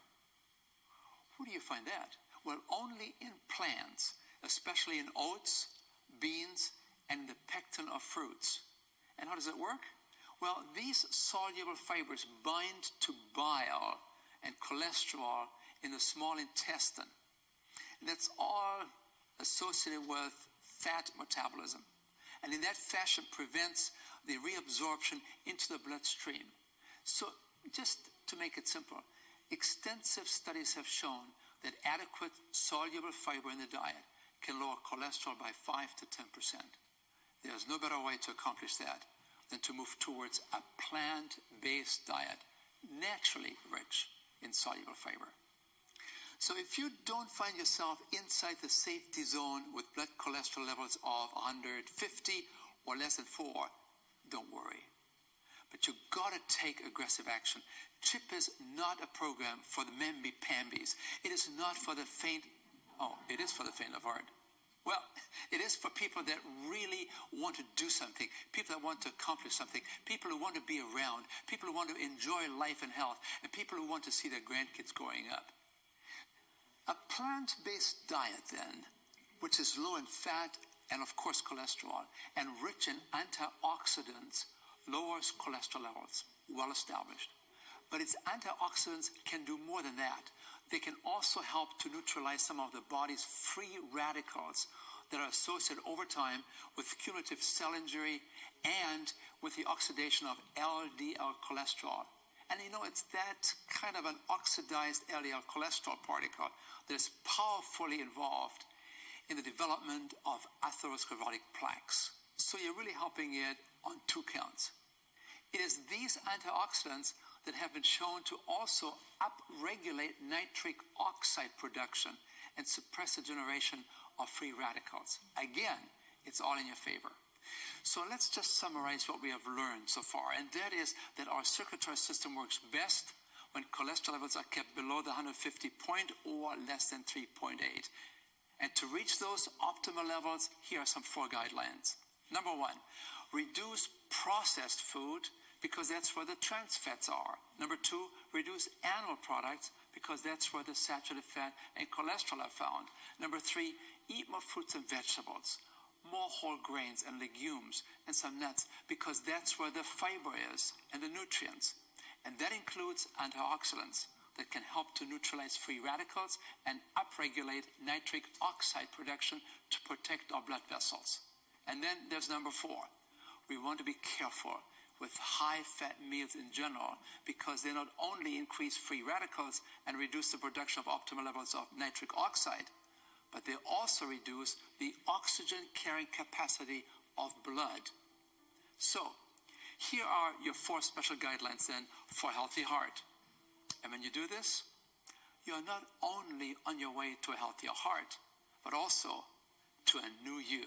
Where do you find that? Well, only in plants, especially in oats, beans, and the pectin of fruits. And how does it work? Well, these soluble fibers bind to bile and cholesterol in the small intestine. And that's all associated with fat metabolism. And in that fashion prevents the reabsorption into the bloodstream. So just to make it simple, extensive studies have shown that adequate soluble fiber in the diet can lower cholesterol by 5 to 10%. There's no better way to accomplish that than to move towards a plant-based diet, naturally rich in soluble fiber. So if you don't find yourself inside the safety zone with blood cholesterol levels of 150 or less than 4, don't worry. But you've got to take aggressive action. CHIP is not a program for the mamby-pambies. It is not for the faint. Oh, it is for the faint of heart. Well, it is for people that really want to do something, people that want to accomplish something, people who want to be around, people who want to enjoy life and health, and people who want to see their grandkids growing up. A plant-based diet, then, which is low in fat and, of course, cholesterol, and rich in antioxidants, lowers cholesterol levels, well established. But its antioxidants can do more than that. They can also help to neutralize some of the body's free radicals that are associated over time with cumulative cell injury and with the oxidation of LDL cholesterol. And you know, it's that kind of an oxidized LDL cholesterol particle that is powerfully involved in the development of atherosclerotic plaques. So you're really helping it on 2 counts. It is these antioxidants that have been shown to also upregulate nitric oxide production and suppress the generation of free radicals. Again, it's all in your favor. So let's just summarize what we have learned so far, and that is that our circulatory system works best when cholesterol levels are kept below the 150 point or less than 3.8. And to reach those optimal levels, here are some 4 guidelines. Number 1, reduce processed food because that's where the trans fats are. Number 2, reduce animal products because that's where the saturated fat and cholesterol are found. Number 3, eat more fruits and vegetables, more whole grains and legumes, and some nuts because that's where the fiber is and the nutrients. And that includes antioxidants that can help to neutralize free radicals and upregulate nitric oxide production to protect our blood vessels. And then there's number 4. We want to be careful with high-fat meals in general because they not only increase free radicals and reduce the production of optimal levels of nitric oxide, but they also reduce the oxygen-carrying capacity of blood. So, here are your 4 special guidelines then for a healthy heart. And when you do this, you're not only on your way to a healthier heart, but also to a new you.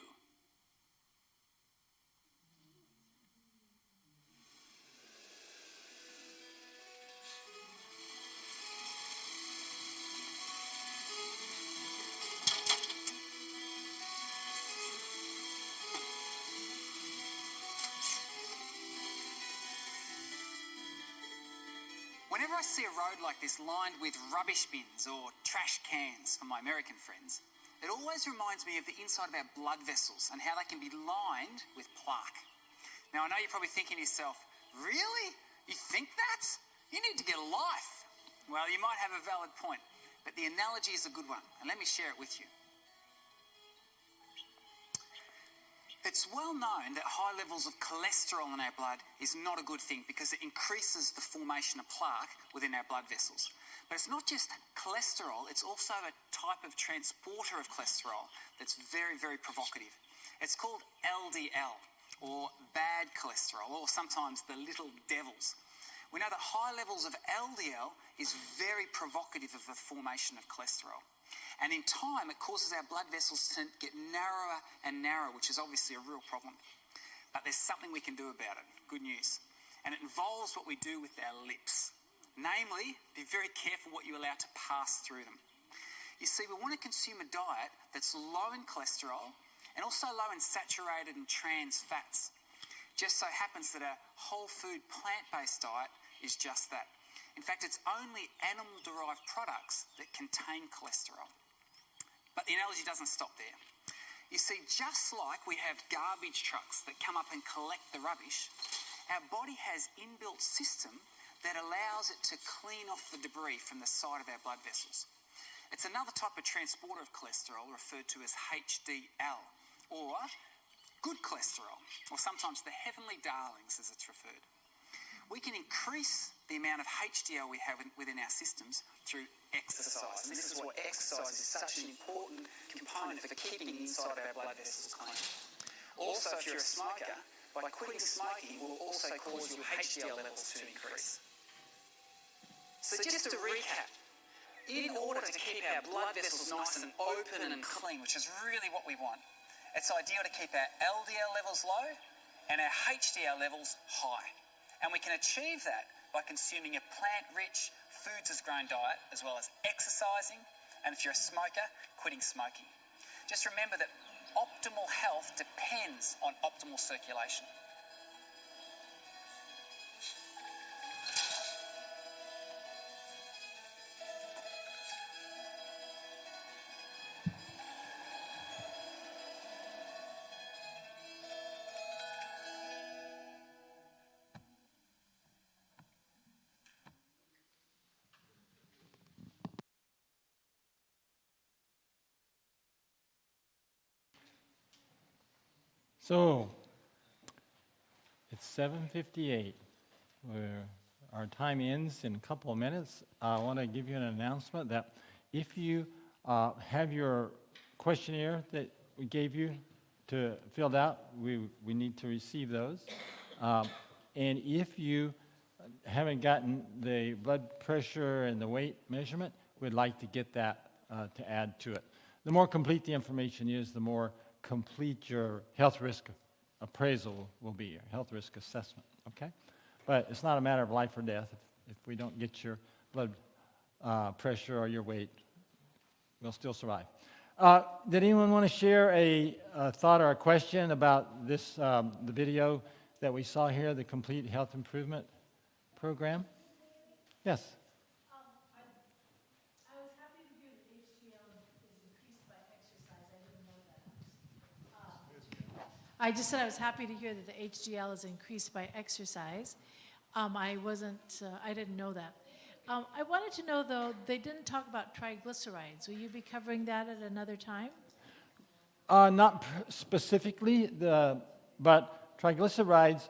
Whenever I see a road like this lined with rubbish bins or trash cans for my American friends, it always reminds me of the inside of our blood vessels and how they can be lined with plaque. Now, I know you're probably thinking to yourself, really? You think that? You need to get a life. Well, you might have a valid point, but the analogy is a good one, and let me share it with you. It's well known that high levels of cholesterol in our blood is not a good thing because it increases the formation of plaque within our blood vessels. But it's not just cholesterol, it's also a type of transporter of cholesterol that's very, very provocative. It's called LDL, or bad cholesterol, or sometimes the little devils. We know that high levels of LDL is very provocative of the formation of cholesterol. And in time, it causes our blood vessels to get narrower and narrower, which is obviously a real problem. But there's something we can do about it. Good news. And it involves what we do with our lips. Namely, be very careful what you allow to pass through them. You see, we want to consume a diet that's low in cholesterol and also low in saturated and trans fats. Just so happens that a whole food plant-based diet is just that. In fact, it's only animal-derived products that contain cholesterol. But the analogy doesn't stop there. You see, just like we have garbage trucks that come up and collect the rubbish, our body has inbuilt system that allows it to clean off the debris from the side of our blood vessels. It's another type of transporter of cholesterol referred to as HDL, or good cholesterol, or sometimes the heavenly darlings as it's referred. We can increase the amount of HDL we have within our systems through exercise. And this is why exercise is such an important component for keeping the inside of our blood vessels clean. Also, if you're a smoker, by quitting smoking will also cause your HDL levels to increase. So just to recap, in order to keep our blood vessels nice and open and clean, which is really what we want, it's ideal to keep our LDL levels low and our HDL levels high. And we can achieve that by consuming a plant-rich, foods-as-grown diet, as well as exercising, and if you're a smoker, quitting smoking. Just remember that optimal health depends on optimal circulation. So, it's 7:58. Our time ends in a couple of minutes. I want to give you an announcement that if you have your questionnaire that we gave you to filled out, we need to receive those. And if you haven't gotten the blood pressure and the weight measurement, we'd like to get that to add to it. The more complete the information is, the more complete your health risk appraisal will be, your health risk assessment, okay? But it's not a matter of life or death. If we don't get your blood pressure or your weight, we'll still survive. Did anyone want to share a thought or a question about this, the video that we saw here, the Complete Health Improvement Program? Yes? I just said I was happy to hear that the HDL is increased by exercise. I didn't know that. I wanted to know, though, they didn't talk about triglycerides. Will you be covering that at another time? Not specifically, but triglycerides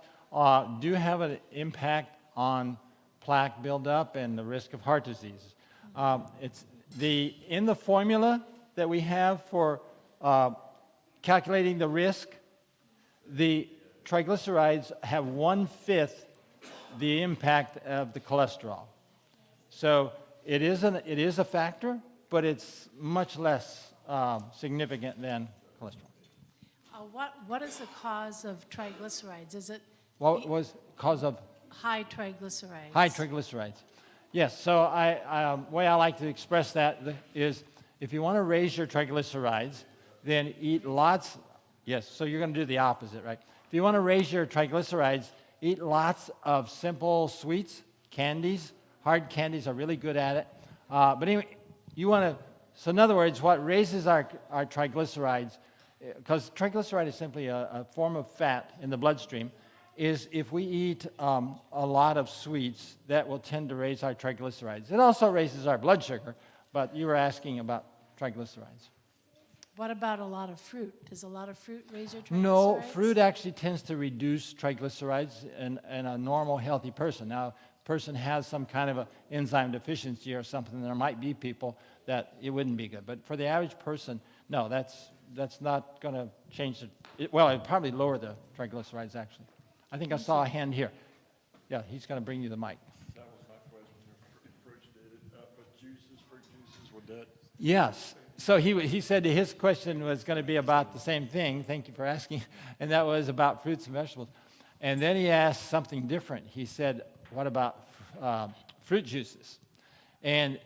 do have an impact on plaque buildup and the risk of heart disease. In the formula that we have for calculating the risk, the triglycerides have 1/5 the impact of the cholesterol. So it is a factor, but it's much less significant than cholesterol. What is the cause of triglycerides? Is it What was cause of high triglycerides? high triglycerides? Yes. So way I like to express that is, if you want to raise your triglycerides, then eat lots. Yes, so you're going to do the opposite, right? If you want to raise your triglycerides, eat lots of simple sweets, candies, hard candies are really good at it. But anyway, you want to, so in other words, what raises our triglycerides, because triglyceride is simply a form of fat in the bloodstream, is if we eat a lot of sweets, that will tend to raise our triglycerides. It also raises our blood sugar, but you were asking about triglycerides. What about a lot of fruit? Does a lot of fruit raise your triglycerides? No, fruit actually tends to reduce triglycerides in a normal, healthy person. Now, a person has some kind of an enzyme deficiency or something, there might be people that it wouldn't be good. But for the average person, no, that's not going to change it. Well, it'd probably lower the triglycerides, actually. I think I saw a hand here. Yeah, he's going to bring you the mic. That was my question. If fruits did it, but fruit juices, would that? Yes. So he said his question was going to be about the same thing. Thank you for asking. And that was about fruits and vegetables. And then he asked something different. He said, what about fruit juices? And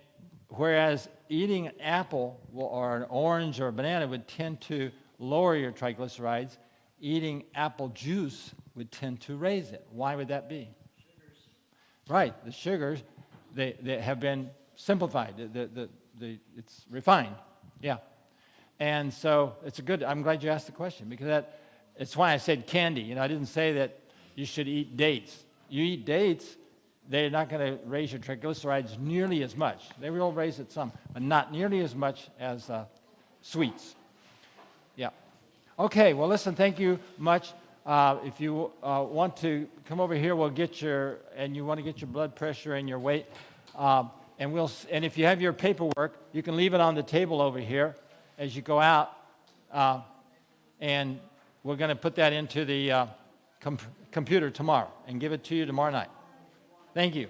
whereas eating an apple or an orange or a banana would tend to lower your triglycerides, eating apple juice would tend to raise it. Why would that be? Sugars. Right. The sugars, they have been simplified. It's refined. Yeah. And so I'm glad you asked the question, because it's why I said candy. You know, I didn't say that you should eat dates. You eat dates, they're not going to raise your triglycerides nearly as much. They will raise it some, but not nearly as much as sweets. Yeah. Okay, well, listen, thank you much. If you want to come over here, we'll get and you want to get your blood pressure and your weight. And if you have your paperwork, you can leave it on the table over here as you go out. And we're going to put that into the computer tomorrow and give it to you tomorrow night. Thank you.